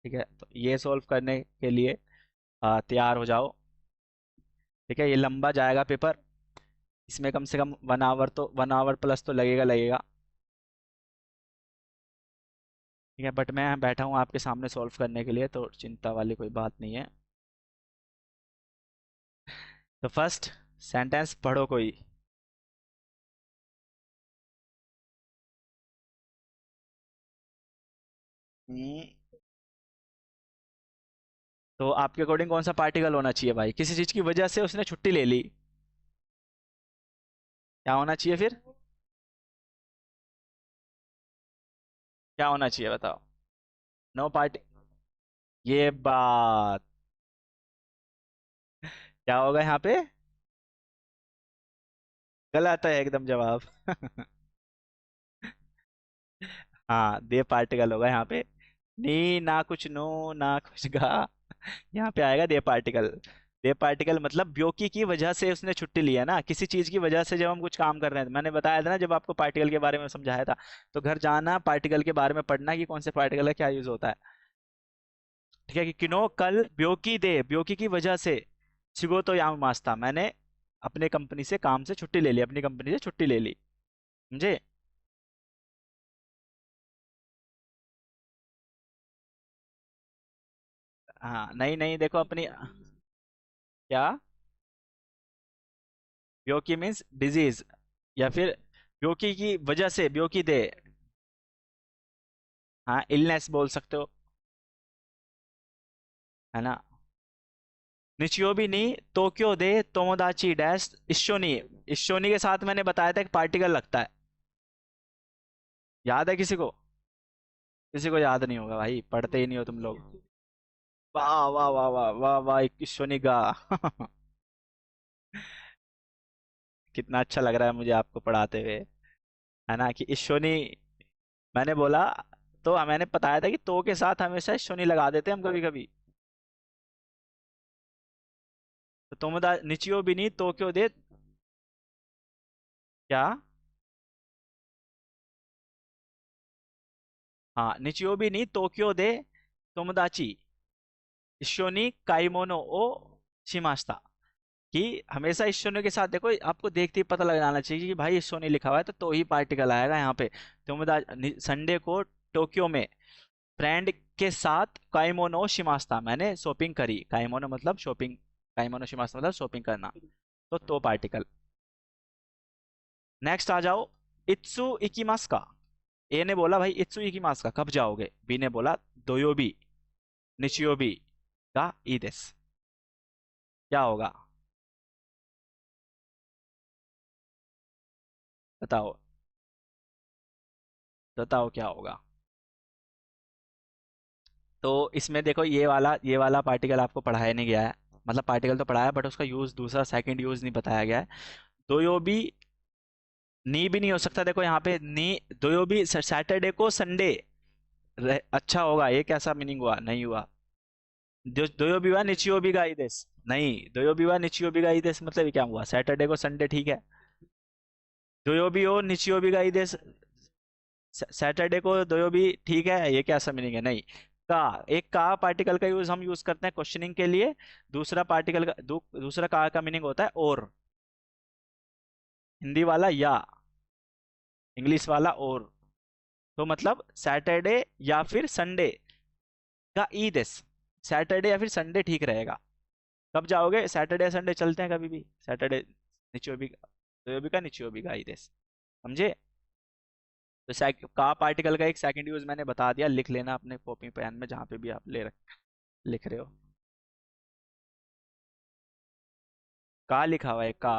ठीक है, तो ये सॉल्व करने के लिए तैयार हो जाओ। ठीक है, ये लंबा जाएगा पेपर, इसमें कम से कम 1 आवर, तो 1 आवर प्लस तो लगेगा लगेगा। ठीक है, बट मैं बैठा हूँ आपके सामने सॉल्व करने के लिए, तो चिंता वाली कोई बात नहीं है। तो फर्स्ट सेंटेंस पढ़ो कोई। हम्म, तो आपके अकॉर्डिंग कौन सा पार्टिकल होना चाहिए भाई, किसी चीज की वजह से उसने छुट्टी ले ली? क्या होना चाहिए फिर? क्या होना चाहिए बताओ? No party. ये बात। क्या होगा यहाँ पे? गलत है एकदम जवाब। हाँ, दे पार्टिकल होगा यहाँ पे। नी ना कुछ नो ना कुछ गा। यहाँ पे आएगा दे पार्टिकल। दे पार्टिकल मतलब ब्योकी की वजह से उसने छुट्टी लिया ना, किसी चीज की वजह से। जब हम कुछ काम कर रहे हैं, मैंने बताया था ना जब आपको पार्टिकल के बारे में समझाया था, तो घर जाना, पार्टिकल के बारे में पढ़ना कि कौन से पार्टिकल का क्या यूज होता है। ठीक है, कि किनो कल ब्योकी दे, ब्योकी की वजह से शिगो तो याम मास्ता, मैंने अपने कंपनी से काम से छुट्टी ले ली, अपनी कंपनी से छुट्टी ले ली। समझे? हाँ, नहीं नहीं, देखो अपनी। क्या? ब्योकी मीन्स डिजीज, या फिर ब्योकी की वजह से, ब्योकी दे। हाँ, इलनेस बोल सकते हो, है ना। निचियोबी नी तोक्यो दे तोमोदाची डैश इशोनी। इशोनी के साथ मैंने बताया था कि पार्टिकल लगता है। याद है किसी को? किसी को याद नहीं होगा भाई, पढ़ते ही नहीं हो तुम लोग। वाह वाह वाह वाह वाह वाह, इशोनी गा। कितना अच्छा लग रहा है मुझे आपको पढ़ाते हुए, है ना, कि इशोनी। मैंने बोला, तो मैंने बताया था कि तो के साथ हमेशा इशोनी लगा देते हैं हम कभी कभी। तो तोमोदा निचियो भी नहीं तोक्यो दे। क्या? हाँ, निचियो भी नहीं टोक्यो दे तोमोदाची इशोनी काइमोनो ओ शिमास्ता, कि हमेशा इशोनी के साथ, देखो आपको देखते ही पता लग जाना चाहिए कि भाई इशोनी लिखा हुआ है तो ही पार्टिकल आएगा यहाँ पे। तोमोदा संडे को टोक्यो में फ्रेंड के साथ काइमोनो शिमास्ता, मैंने शॉपिंग करी, काइमोनो मतलब शॉपिंग, काइमोनो शिमास्ता मतलब शॉपिंग करना। तो पार्टिकल। नेक्स्ट आ जाओ। इत्सु इकिमास का। ए ने बोला भाई इत्सु इकिमास का, कब जाओगे? बी ने बोला दोयोबी निचियोबी का ई देस। क्या होगा? बताओ, बताओ क्या होगा। तो इसमें देखो, ये वाला पार्टिकल आपको पढ़ाया नहीं गया है। मतलब पार्टिकल तो पढ़ाया, बट उसका यूज दूसरा सेकंड यूज नहीं बताया गया है। दोयोबी नी भी नहीं हो सकता, देखो यहाँ पे नी। दोयोबी सैटरडे को संडे अच्छा होगा, ये कैसा मीनिंग हुआ? नहीं हुआ। दोयोबी वा निचियोबी का ई देस। नहीं, दोयोबी वा निचियोबी का ई देस मतलब ये क्या हुआ? सैटरडे को संडे ठीक है। दोयोबी हो निचियोबी का ई देस, सैटरडे को दोयोबी ठीक है, ये कैसा मीनिंग है? नहीं। का, एक का पार्टिकल का यूज हम यूज करते हैं क्वेश्चनिंग के लिए। दूसरा पार्टिकल का दूसरा का मीनिंग होता है और। हिंदी वाला या, इंग्लिश वाला और। तो मतलब सैटरडे या फिर संडे का ई दिस, सैटरडे या फिर संडे ठीक रहेगा। कब जाओगे? सैटरडे या संडे चलते हैं कभी भी, सैटरडे निचोबी दोयोबी का निचोबी का ई दिस। समझे? तो का पार्टिकल का एक सेकंड यूज मैंने बता दिया, लिख लेना अपने कॉपी पेन में जहां पे भी आप लिख रहे हो। का लिखा हुआ है का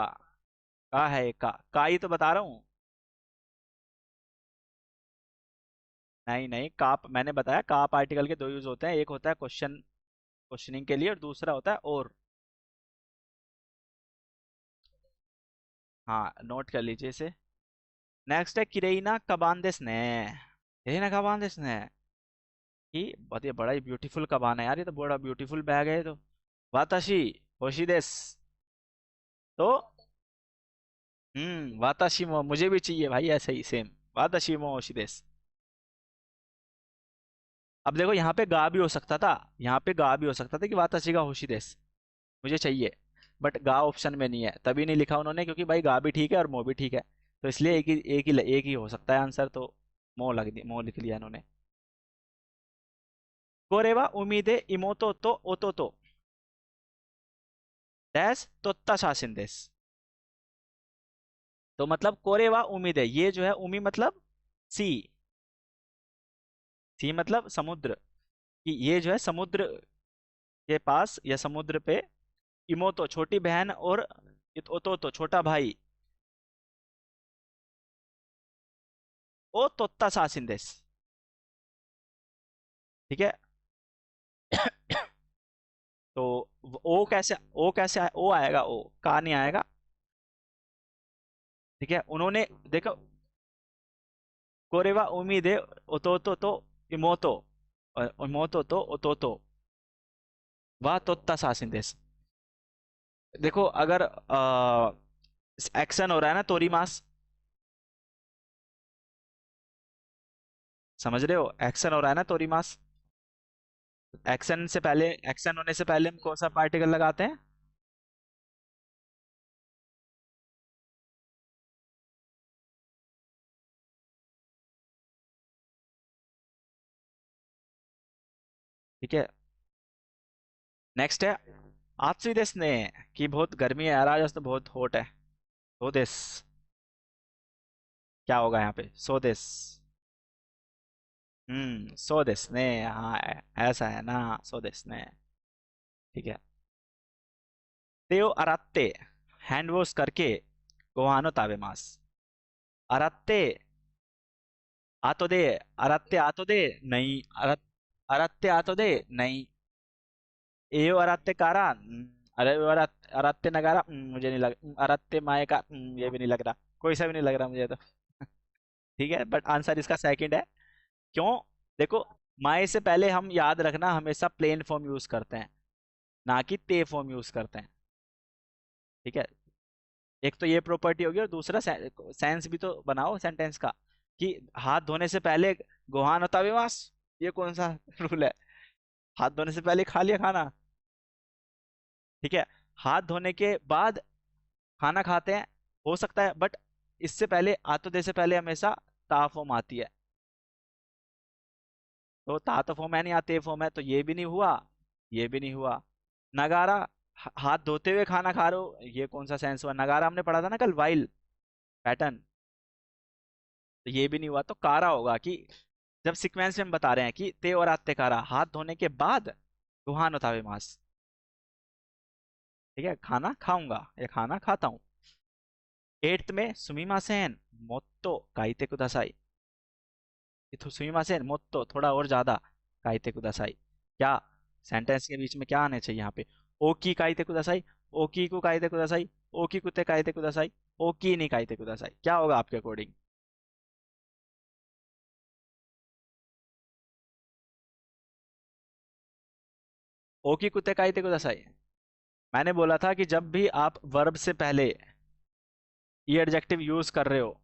है, का ही तो बता रहा हूँ। नहीं नहीं, का मैंने बताया, का पार्टिकल के दो यूज होते हैं, एक होता है क्वेश्चनिंग के लिए, और दूसरा होता है और। हाँ, नोट कर लीजिए इसे। नेक्स्ट है किरेइना कबान देस ने। किरेइना कबान देस ने, कि बहुत, ये बड़ा ही ब्यूटीफुल कबान है यार, ये तो बड़ा ब्यूटीफुल बैग है ये तो। वाताशी होशी देस। तो वाताशी मो मुझे भी चाहिए भाई, ऐसे ही सेम। वाताशी मो होशी देस। अब देखो, यहाँ पे गा भी हो सकता था, यहाँ पे गा भी हो सकता था कि वाताशी का होशी देस मुझे चाहिए। बट गा ऑप्शन में नहीं है, तभी नहीं लिखा उन्होंने, क्योंकि भाई गा भी ठीक है और मो भी ठीक है। तो इसलिए एक ही हो सकता है आंसर, तो मो लिख लिया इन्होंने। कोरेवा उमीदे इमोतो तो ओतो तो डैश तोत्ता शासिन देस। तो मतलब कोरेवा उम्मीद है, ये जो है उमी मतलब सी, सी मतलब समुद्र, कि ये जो है समुद्र के पास या समुद्र पे, इमोतो छोटी बहन और ओतो तो छोटा भाई, ओ तोत्ता सासिन देस। ठीक है। तो ओ आएगा, ओ का नहीं आएगा। ठीक है, उन्होंने देखो, कोरेवा उम्मीद है, ओतोतो तो इमोतो, इमोतो तो ओतोतो वा तोत्ता सासिन देस। देखो अगर एक्शन हो रहा है ना तोरीमास, समझ रहे हो, एक्शन हो रहा है ना तोरीमास। एक्शन से पहले, एक्शन होने से पहले हम कौन सा पार्टिकल लगाते हैं? ठीक है। नेक्स्ट है आत्सुई देस ने, कि बहुत गर्मी है यार आज तो बहुत हॉट है। सो देस, क्या होगा यहाँ पे? सो देस। सो देस ने, हाँ ऐसा है ना, सो देस ने। ठीक है। तेओ अरात्ते, हैंड वॉश करके गोहानो ताबे मास। अरात्ते आतो दे, अरात्ते आतो दे, नहीं अरात्ते आतो दे, नहीं एयो अरात्ते कारा, अरे वो अरात्ते नगारा, मुझे नहीं लग, अरात्ते माए का, ये भी नहीं लग रहा, कोई सा भी नहीं लग रहा मुझे तो। ठीक है, बट आंसर इसका सेकंड है। क्यों? देखो, माए से पहले हम याद रखना हमेशा प्लेन फॉर्म यूज करते हैं, ना कि ते फॉर्म यूज करते हैं। ठीक है। एक तो ये प्रॉपर्टी होगी, और दूसरा सेंस भी तो बनाओ सेंटेंस का, कि हाथ धोने से पहले गोहान होता विवास, ये कौन सा रूल है? हाथ धोने से पहले खा लिया खाना। ठीक है। हाथ धोने के बाद खाना खाते हैं, हो सकता है, बट इससे पहले आतोदे से पहले हमेशा ता फॉर्म आती है। तो ता तो फॉर्म है नहीं, आते फॉर्म है, तो ये भी नहीं हुआ, ये भी नहीं हुआ। नगारा, हाथ धोते हुए खाना खा रहे हो, ये कौन सा सेंस हुआ? नगारा हमने पढ़ा था ना कल, वाइल पैटर्न, तो ये भी नहीं हुआ। तो कारा होगा कि जब सीक्वेंस में हम बता रहे हैं कि ते और आते कारा, हाथ धोने के बाद गुहान होतावे मास। ठीक है, खाना खाऊंगा या खाना खाता हूँ। एट्थ में सुमिमासेन मोत्तो काइते कुदासाई। ये तो सुमिमासेन मोत्तो थोड़ा और ज्यादा, काइते कुदासाई, क्या सेंटेंस के बीच में क्या आने चाहिए यहाँ पे? ओकी काइते कुदासाई, ओकी को काइते कुदासाई, ओकी कुते काइते कुदासाई, ओकी नहीं काइते कुदासाई, क्या होगा आपके अकॉर्डिंग? ओकी कुते काइते कुदासाई। मैंने बोला था कि जब भी आप वर्ब से पहले ई एडजेक्टिव यूज कर रहे हो,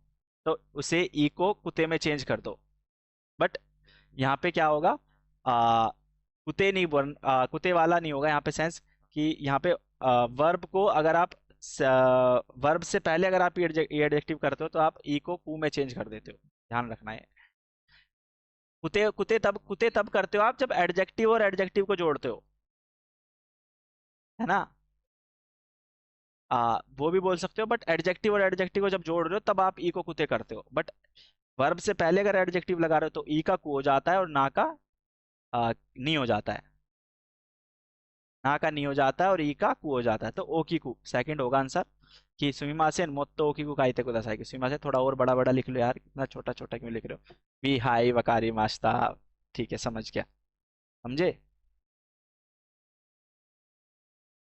तो उसे ई को कुत्ते में चेंज कर दो। बट यहाँ पे क्या होगा? आ, कुत्ते नहीं कुत्ते वाला नहीं होगा यहाँ पे सेंस, कि यहाँ पे वर्ब को अगर आप वर्ब से पहले अगर आप ई एडजेक्टिव करते हो, तो आप ई को कू में चेंज कर देते हो, ध्यान रखना है। कुत्ते तब करते हो आप जब एडजेक्टिव और एडजेक्टिव को जोड़ते हो, है ना? वो भी बोल सकते हो, बट एडजेक्टिव और एडजेक्टिव को जब जोड़ रहे हो तब आप ई को कुत्ते करते हो। बट वर्ब से पहले अगर एडजेक्टिव लगा रहे हो तो ई का कु हो जाता है, और ना का नी हो जाता है। ना का नी हो जाता है और ई का कु हो जाता है, तो ओ की कु सेकंड होगा आंसर। कि सुमिमासेन मोत्तो ओ की कु काइते को दसाई, कि सुमिमासेन थोड़ा और बड़ा बड़ा लिख लो यार, इतना छोटा छोटा क्यों लिख रहे हो? वी हाई वकारी मास्ता। ठीक है, समझ गया, समझे।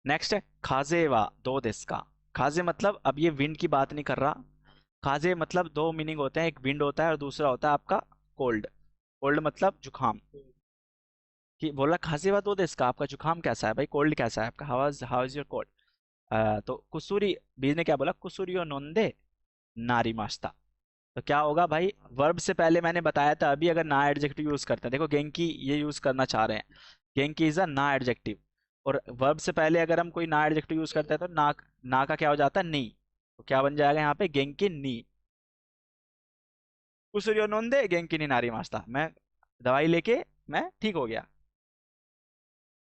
नेक्स्ट है खाजे वा दो देस का। खाजे मतलब, अब ये विंड की बात नहीं कर रहा। खाजे मतलब दो मीनिंग होते हैं, एक विंड होता है और दूसरा होता है आपका कोल्ड। कोल्ड मतलब जुकाम। कि बोला खांसी बात होता है इसका, आपका जुकाम कैसा है भाई, कोल्ड कैसा है आपका, हाउ इज योर कोल्ड? तो कुसूरी, बीज ने क्या बोला? कुसूरियो नोंदे नारी मास्ता। तो क्या होगा भाई? वर्ब से पहले मैंने बताया था, अभी अगर ना एडजेक्टिव यूज करते हैं, देखो गेंकी ये यूज करना चाह रहे हैं, गेंकी इज अ ना एडजेक्टिव। और वर्ब से पहले अगर हम कोई ना एडजेक्टिव यूज करते हैं, तो ना का क्या हो जाता है? नी। तो क्या बन जाएगा यहाँ पे? गेंकी नी। कुसूरियो नोंदे गेंकी नी नारी मास्ता, मैं दवाई लेके मैं ठीक हो गया।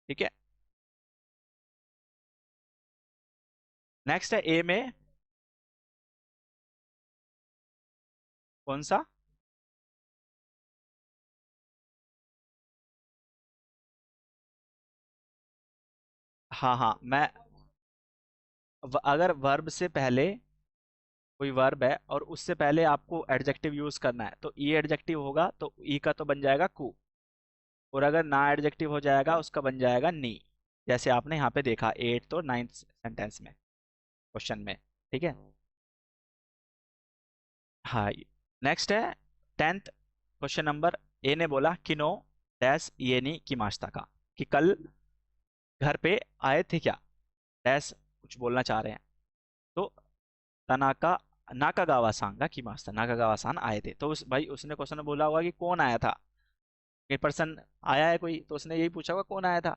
ठीक है। नेक्स्ट है ए में, कौन सा? हाँ हाँ, मैं अगर वर्ब से पहले कोई वर्ब है और उससे पहले आपको एडजेक्टिव यूज करना है, तो ई एडजेक्टिव होगा तो ई का तो बन जाएगा कु, और अगर ना एडजेक्टिव हो जाएगा उसका बन जाएगा नी। जैसे आपने यहाँ पे देखा 8th और 9th सेंटेंस में, क्वेश्चन में। ठीक है। हाँ। नेक्स्ट है 10th क्वेश्चन नंबर। ए ने बोला किनो डैश ये नी की माश्ता का, कि कल घर पे आए थे क्या, डैश कुछ बोलना चाह रहे हैं। तो तनाका नाकागावा सांग का की मास्ता, नाकागावा सान आए थे, तो उस भाई उसने क्वेश्चन में बोला होगा कि कौन आया था, ये पर्सन आया है कोई, तो उसने यही पूछा होगा कौन आया था।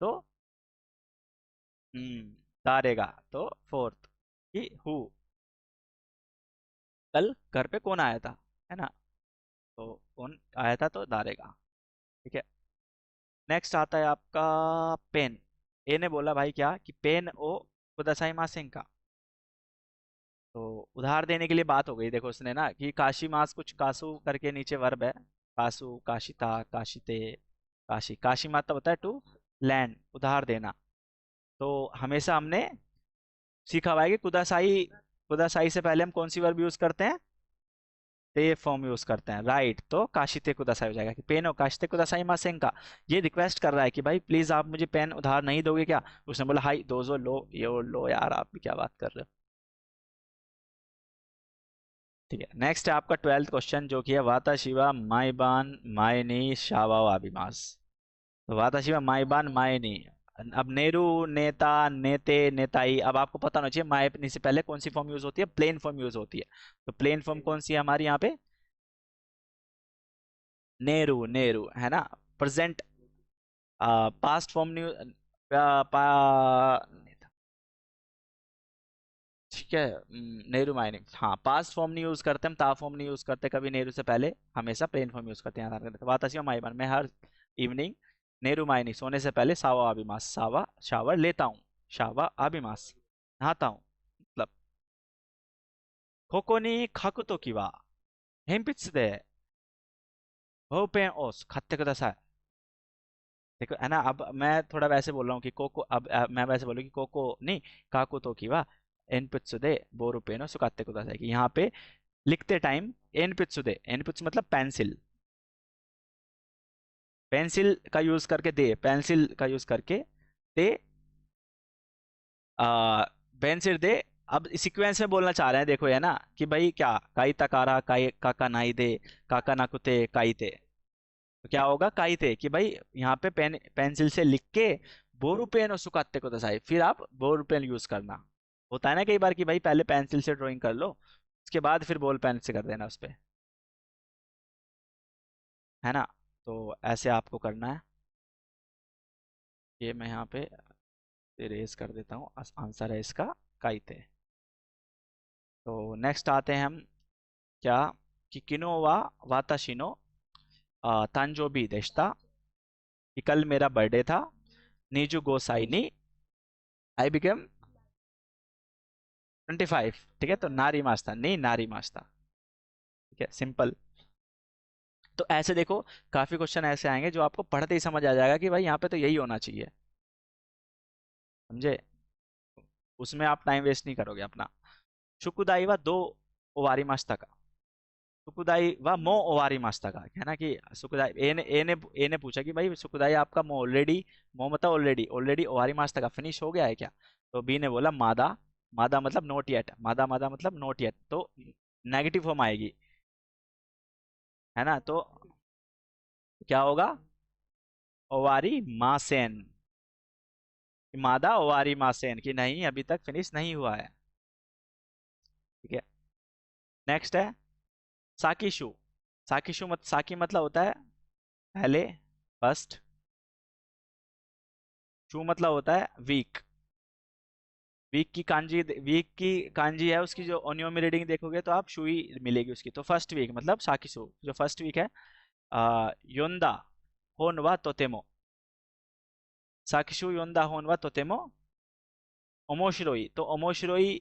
तो हम्म दारेगा, तो फोर्थ कि हु, कल घर पे कौन आया था, है ना। तो कौन आया था तो दारेगा। ठीक है। नेक्स्ट आता है आपका पेन। ए ने बोला भाई क्या, कि पेन ओ कुदासाई मासेन का। तो उधार देने के लिए बात हो गई, देखो उसने ना कि काशी मास कुछ कासू करके नीचे वर्ब है, कासू काशिता काशिते काशी, काशी माता होता है टू लैंड, उधार देना। तो हमेशा हमने सीखा हुआ है कि कुदासाई, कुदासाई से पहले हम कौन सी वर्ब यूज करते हैं, ते फॉर्म यूज करते हैं, राइट। तो काशिते कुदासाई हो जाएगा, कि पेन हो काशिते कुदासाई मासेन का। ये रिक्वेस्ट कर रहा है कि भाई प्लीज आप मुझे पेन उधार नहीं दोगे क्या। उसने बोला हाई दोजो लो, ये लो यार, आप भी क्या बात कर रहे हो। ठीक है। नेक्स्ट है आपका 12th क्वेश्चन, जो कि है वाता शिवा माइबान मायनी शावा वाबिमास। तो वाता शिवा माइबान मायनी। अब नेरू नेता नेते नेताई, अब आपको पता होना चाहिए मायनी से पहले कौन सी फॉर्म यूज होती है, प्लेन फॉर्म यूज होती है। तो प्लेन फॉर्म कौन सी है हमारी यहाँ पे, नेरू नेरू, है ना। प्रेजेंट पास्ट फॉर्म न्यू ठीक है। नेहरू मायने, हाँ पास्ट फॉर्म नहीं यूज करते हम, ता फॉर्म नहीं यूज करते कभी नेहरू से पहले, हमेशा प्लेन फॉर्म यूज करते हैं, याद रखना। वातासी माइबान, मैं हर इवनिंग नेहरू मायनी सोने से पहले सावा अभिमास, सावा शावर लेता हूँ, शावा अभिमास नहाता हूँ, मतलब कोको नी खाकु तो किवा हेम्पित्स दे पेन ओस खाते कुदासाई। देखो है ना, अब मैं थोड़ा वैसे बोल रहा हूँ कि कोको, अब मैं वैसे बोलूँ कि कोको नहीं काकू तो किवा एनपित्सु दे बोरू पेनो सुकाते कुदासाई, कि यहाँ पे लिखते टाइम एनपित्सु दे, एनपित्सु मतलब पेंसिल, पेंसिल का यूज करके दे, पेंसिल का यूज करके दे, आ, पेंसिल दे। अब सीक्वेंस में बोलना चाह रहे हैं, देखो है ना, कि भाई क्या काई तकारा काई काका नाई दे, काका नाकुते काई ते। तो क्या होगा काई थे, कि भाई यहाँ पे पेंसिल से लिख के बोरू पेन और सुकाते को दसाई, फिर आप बोरू पेन यूज करना। होता है ना कई बार कि भाई पहले पेंसिल से ड्राइंग कर लो, उसके बाद फिर बॉल पेन से कर देना उस पे, है ना। तो ऐसे आपको करना है। ये मैं यहाँ पे इरेज कर देता हूँ, आंसर है इसका काइते। तो नेक्स्ट आते हैं हम क्या, कि किनो वा वाताशिनो तांजोबी देशता, कि कल मेरा बर्थडे था, नीजू गोसाई नी आई बिकम 25। ठीक है। तो नारी मास्ता नहीं नारी मास्ता। ठीक है, सिंपल। तो ऐसे देखो काफी क्वेश्चन ऐसे आएंगे जो आपको पढ़ते ही समझ आ जाएगा कि भाई यहाँ पे तो यही होना चाहिए, समझे। उसमें आप टाइम वेस्ट नहीं करोगे अपना। शुकुदाई वा दो ओवारी मास्ता का, सुकुदाई व मो ओवारी मास्ता का, है ना, कि सुकुदाई ए ने पूछा कि भाई सुकुदाई आपका मो ऑलरेडी, मो मतलब ऑलरेडी, ऑलरेडी ओवारी मास्ता का फिनिश हो गया है क्या। तो बी ने बोला मादा, मादा मतलब नोट येट, मादा मादा मतलब नोट येट, तो नेगेटिव फॉर्म आएगी, है ना। तो क्या होगा, ओवारी मासेन, मादा ओवारी मासेन, कि नहीं अभी तक फिनिश नहीं हुआ है। ठीक है। नेक्स्ट है साकीशु। साकीशु मत साकी मतलब होता है पहले, फर्स्ट। शू मतलब होता है वीक, वीक की कांजी है उसकी, जो ओनियो में रीडिंग देखोगे तो आप शू ही मिलेगी उसकी। तो फर्स्ट वीक मतलब साकिसु, जो फर्स्ट वीक है। योंदा होन वा तोतेमो, साकिशु योंदा होन वा तोतेमो ओमोशिरोई, तो ओमोशिरोई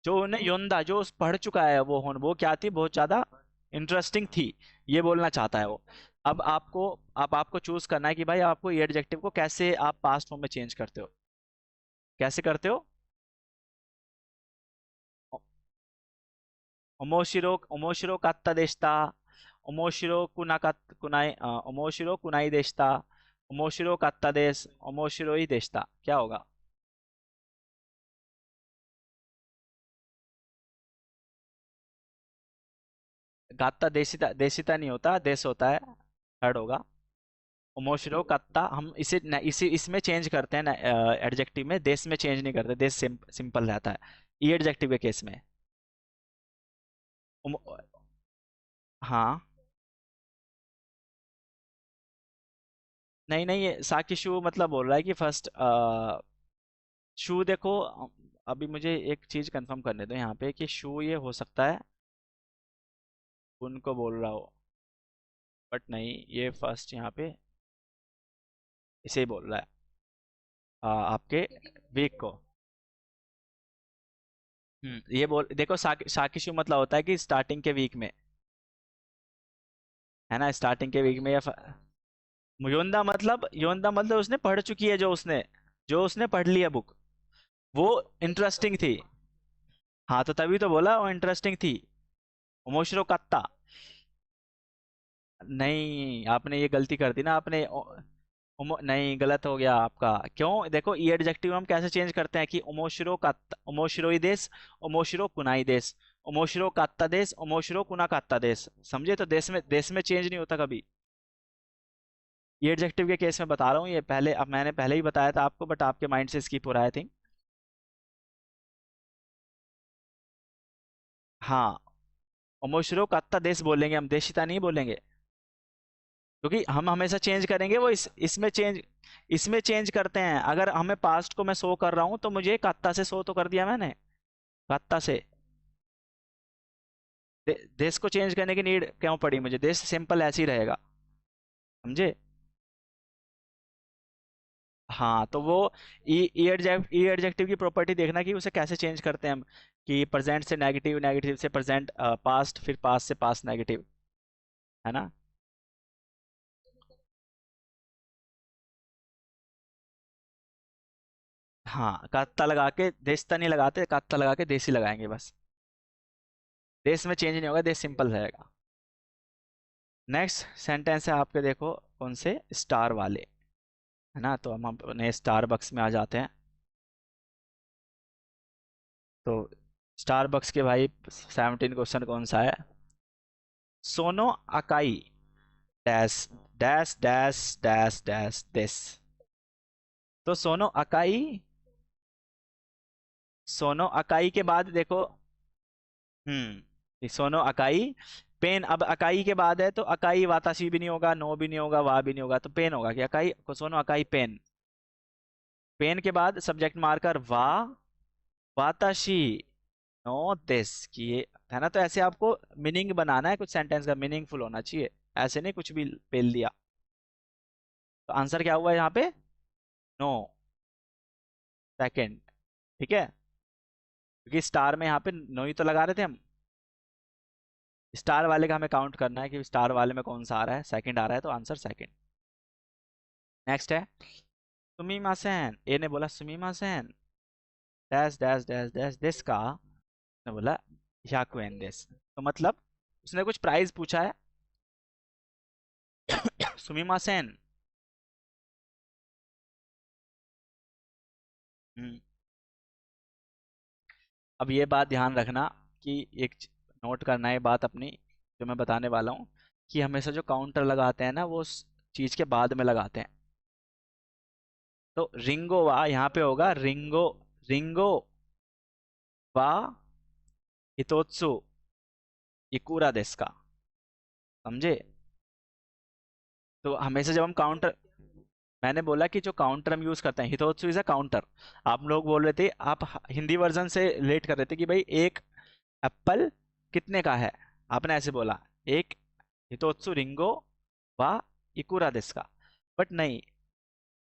जो ने योंदा जो पढ़ चुका है वो होन, वो क्या थी, बहुत ज्यादा इंटरेस्टिंग थी, ये बोलना चाहता है वो। अब आपको चूज करना है कि भाई आपको ये एडजेक्टिव को कैसे आप पास्ट फॉर्म में चेंज करते हो, कैसे करते हो। ओमोशिरो कात्ता देशता, ओमोशिरो कुनाई ओमोशिरो कुनाई देशता, ओमोशिरो कात्ता देश, ओमोशिरो ही देशता, क्या होगा? गात्ता देशिता, देशिता नहीं होता, देश होता है, थर्ड होगा। ओमोशिरो कात्ता, हम इसी इसमें चेंज करते हैं ना, एडजेक्टिव में, देश में चेंज नहीं करते, देश सिंपल रहता है ये एडजेक्टिव के केस में। ओमो- हाँ, नहीं नहीं, ये साकी शू मतलब बोल रहा है कि फर्स्ट शू देखो, अभी मुझे एक चीज कंफर्म करने दो यहाँ पे कि शू ये हो सकता है उनको बोल रहा हो, बट नहीं, ये फर्स्ट यहाँ पे इसे ही बोल रहा है, आपके वीक को। ये बोल देखो, साकी शू मतलब होता है कि स्टार्टिंग के वीक में, है ना, स्टार्टिंग के वीक में, या योंदा मतलब उसने पढ़ चुकी है, जो उसने पढ़ लिया बुक, वो इंटरेस्टिंग थी। हाँ, तो तभी तो बोला वो इंटरेस्टिंग थी। ओमोशिरो कत्ता, नहीं, आपने ये गलती कर दी ना, आपने नहीं, गलत हो गया आपका। क्यों? देखो, ये एडजेक्टिव हम कैसे चेंज करते हैं कि ओमोशिरो कत्ता, ओमोशिरोई देश, ओमोशिरो कुनाई देश, ओमोशिरो कात्ता देश, ओमोशिरो कुना कात्ता देश, समझे? तो देश में चेंज नहीं होता कभी। ये एडजेक्टिव के केस में बता रहा हूँ, ये पहले, अब मैंने पहले ही बताया था आपको, बट आपके माइंड से स्किप हो रहा है, आई थिंक। हाँ, ओमोशिरो कात्ता देश बोलेंगे हम, देशिता नहीं बोलेंगे, क्योंकि हम हमेशा चेंज करेंगे, वो इसमें चेंज करते हैं। अगर हमें पास्ट को मैं शो कर रहा हूँ तो मुझे कात्ता से शो तो कर दिया मैंने, कात्ता से। देश को चेंज करने की नीड क्यों पड़ी मुझे? देश सिंपल ऐसे ही रहेगा, समझे? हाँ, तो वो ई एडजेक्टिव की प्रॉपर्टी देखना कि उसे कैसे चेंज करते हैं हम, कि प्रेजेंट से नेगेटिव, नेगेटिव से प्रेजेंट, पास्ट, फिर पास्ट से पास्ट नेगेटिव, है ना? हाँ, कात्ता लगा के देशता नहीं लगाते, कात्ता लगा के देसी लगाएंगे बस। देश में चेंज नहीं होगा, देश सिंपल रहेगा। नेक्स्ट सेंटेंस है आपके, देखो कौन से, स्टार वाले, है ना? तो हम अपने स्टार बक्स में आ जाते हैं। तो स्टार बक्स के भाई 17 क्वेश्चन कौन सा है? सोनो अकाई dash dash dash dash dash this. तो सोनो अकाई के बाद देखो, ये सोनो अकाई पेन, अब अकाई के बाद है तो अकाई वाताशी भी नहीं होगा, नो भी नहीं होगा, वा भी नहीं होगा, तो पेन होगा कि अकाई को, सोनो अकाई पेन। पेन के बाद सब्जेक्ट मार्कर वा, वाताशी नो दिस, कि ये, है ना? तो ऐसे आपको मीनिंग बनाना है, कुछ सेंटेंस का मीनिंगफुल होना चाहिए, ऐसे नहीं कुछ भी पेल दिया। तो आंसर क्या हुआ यहाँ पे? नो, सेकंड, ठीक है, क्योंकि स्टार में यहाँ पे नो ही तो लगा रहे थे हम। स्टार वाले का हमें काउंट करना है कि स्टार वाले में कौन सा आ रहा है, सेकंड आ रहा है, तो आंसर सेकंड। नेक्स्ट है सुमीमासेन, ए ने बोला सुमीमासेन dash dash dash dash this का, ने बोला याकुएन दिस, तो मतलब उसने कुछ प्राइस पूछा है। सुमीमासेन। हम्म, अब ये बात ध्यान रखना कि एक नोट करना है बात अपनी, जो मैं बताने वाला हूँ, कि हमेशा जो काउंटर लगाते हैं ना, वो उस चीज के बाद में लगाते हैं। तो रिंगो वा यहाँ पे होगा, रिंगो, रिंगो वा हितोत्सु इकुरा देस का, समझे? तो हमेशा जब हम काउंटर, मैंने बोला कि जो काउंटर हम यूज करते हैं, हितोत्सु इज अ काउंटर। आप लोग बोल रहे थे, आप हिंदी वर्जन से रिलेट कर रहे थे कि भाई एक एप्पल कितने का है, आपने ऐसे बोला, एक हितोत्सु रिंगो वा इकुरा देस का। बट नहीं,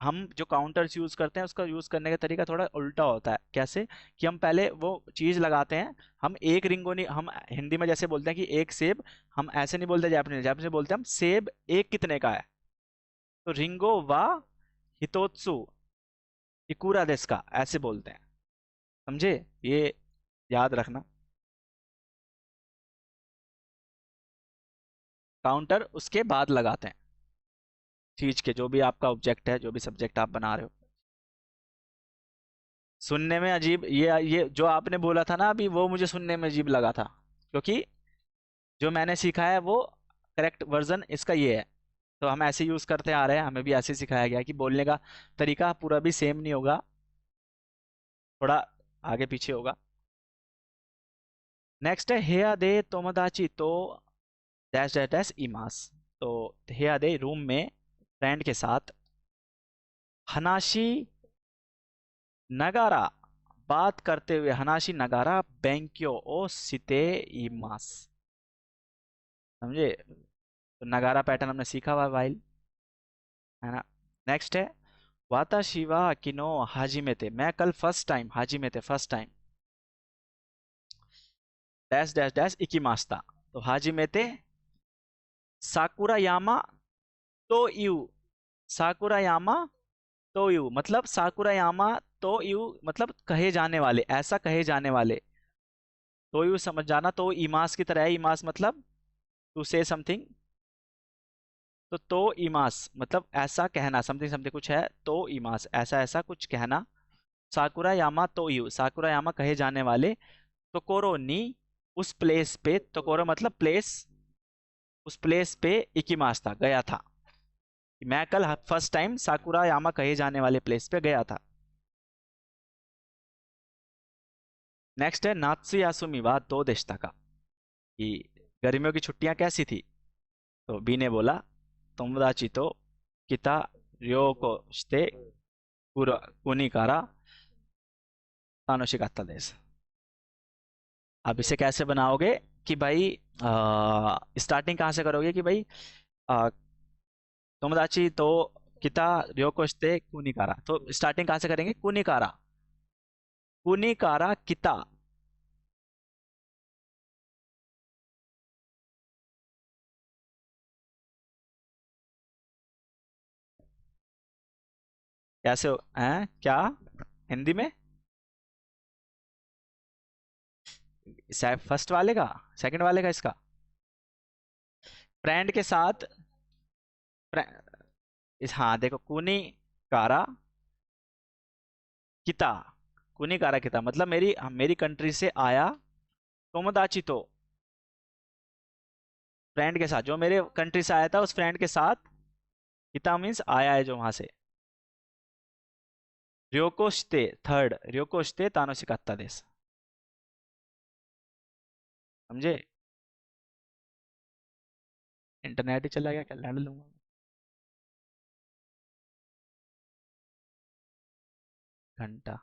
हम जो काउंटर्स यूज करते हैं उसका यूज करने का तरीका थोड़ा उल्टा होता है। कैसे? कि हम पहले वो चीज लगाते हैं, हम एक रिंगो नहीं, हम हिंदी में जैसे बोलते हैं कि एक सेब, हम ऐसे नहीं बोलते, जापानीज जापानीज में बोलते हैं हम सेब एक कितने का है, तो रिंगो वा हितोत्सु इकुरा देस का, ऐसे बोलते हैं, समझे? ये याद रखना। काउंटर उसके बाद लगाते हैं चीज के, जो भी आपका ऑब्जेक्ट है, जो भी सब्जेक्ट आप बना रहे हो। सुनने में अजीब, ये जो आपने बोला था ना अभी, वो मुझे सुनने में अजीब लगा था, क्योंकि जो मैंने सीखा है वो करेक्ट वर्जन इसका ये है। तो हम ऐसे यूज करते आ रहे हैं, हमें भी ऐसे सिखाया गया है कि बोलने का तरीका पूरा भी सेम नहीं होगा, थोड़ा आगे पीछे होगा। नेक्स्ट है हेया दे तोमोदाची तो डैश डैश डैश इमास। तो हेया दे रूम में फ्रेंड के साथ, हनाशी नगारा बात करते हुए, हनाशी नगारा बेंक्यो ओ सिते इमास। समझे? तो नगारा पैटर्न हमने सीखा हुआ वाइल, है ना। नेक्स्ट है वाताशी वा किनो हाजिमेते, मैं कल फर्स्ट टाइम, हाजिमेते first time, dash dash dash इकिमास्ता। तो हाजिमेते साकुरा यामा तो यू, साकुरा यामा तो यू मतलब साकुरा यामा तो यू मतलब कहे जाने वाले, ऐसा कहे जाने वाले। तो यू समझ जाना, तो इमास की तरह है, इमास मतलब टू से समथिंग। तो इमास मतलब ऐसा कहना, समथिंग समथिंग कुछ है, तो इमास ऐसा ऐसा कुछ कहना। साकुरा यामा तो यू, साकुरा यामा कहे जाने वाले, टोकोरो नी उस प्लेस पे, टोकोरो मतलब प्लेस, उस प्लेस पे इकिमास था, गया था। मैं कल फर्स्ट टाइम साकुरा यामा कहे जाने वाले प्लेस पे गया था। नेक्स्ट है नात्सु यासुमी वा दो देशता का, कि गर्मियों की छुट्टियां कैसी थी। तो बी ने बोला तोमोदाची तो किता रियो को शिते कुरा कुनिकारा तानोशिकात्ता देस। अब इसे कैसे बनाओगे कि भाई, स्टार्टिंग कहाँ से करोगे कि भाई, आ, तोमोदाची तो किता रियो को शिते कुनिकारा, तो स्टार्टिंग कहाँ से करेंगे, कुनिकारा, कुनिकारा किता। कैसे हो हैं क्या, हिंदी में? फर्स्ट वाले का, सेकंड वाले का, इसका फ्रेंड के साथ, हाँ देखो, कुनी कारा किता, कुनी कारा किता मतलब मेरी मेरी कंट्री से आया, तोमोदाची तो फ्रेंड के साथ, जो मेरे कंट्री से आया था उस फ्रेंड के साथ, किता मीन्स आया है जो वहां से। रियोकोश्ते थर्ड, रियोकोश्ते तानोशिकात्ता देस। समझे? इंटरनेट ही चला गया, क्या लैंड लूंगा। घंटा।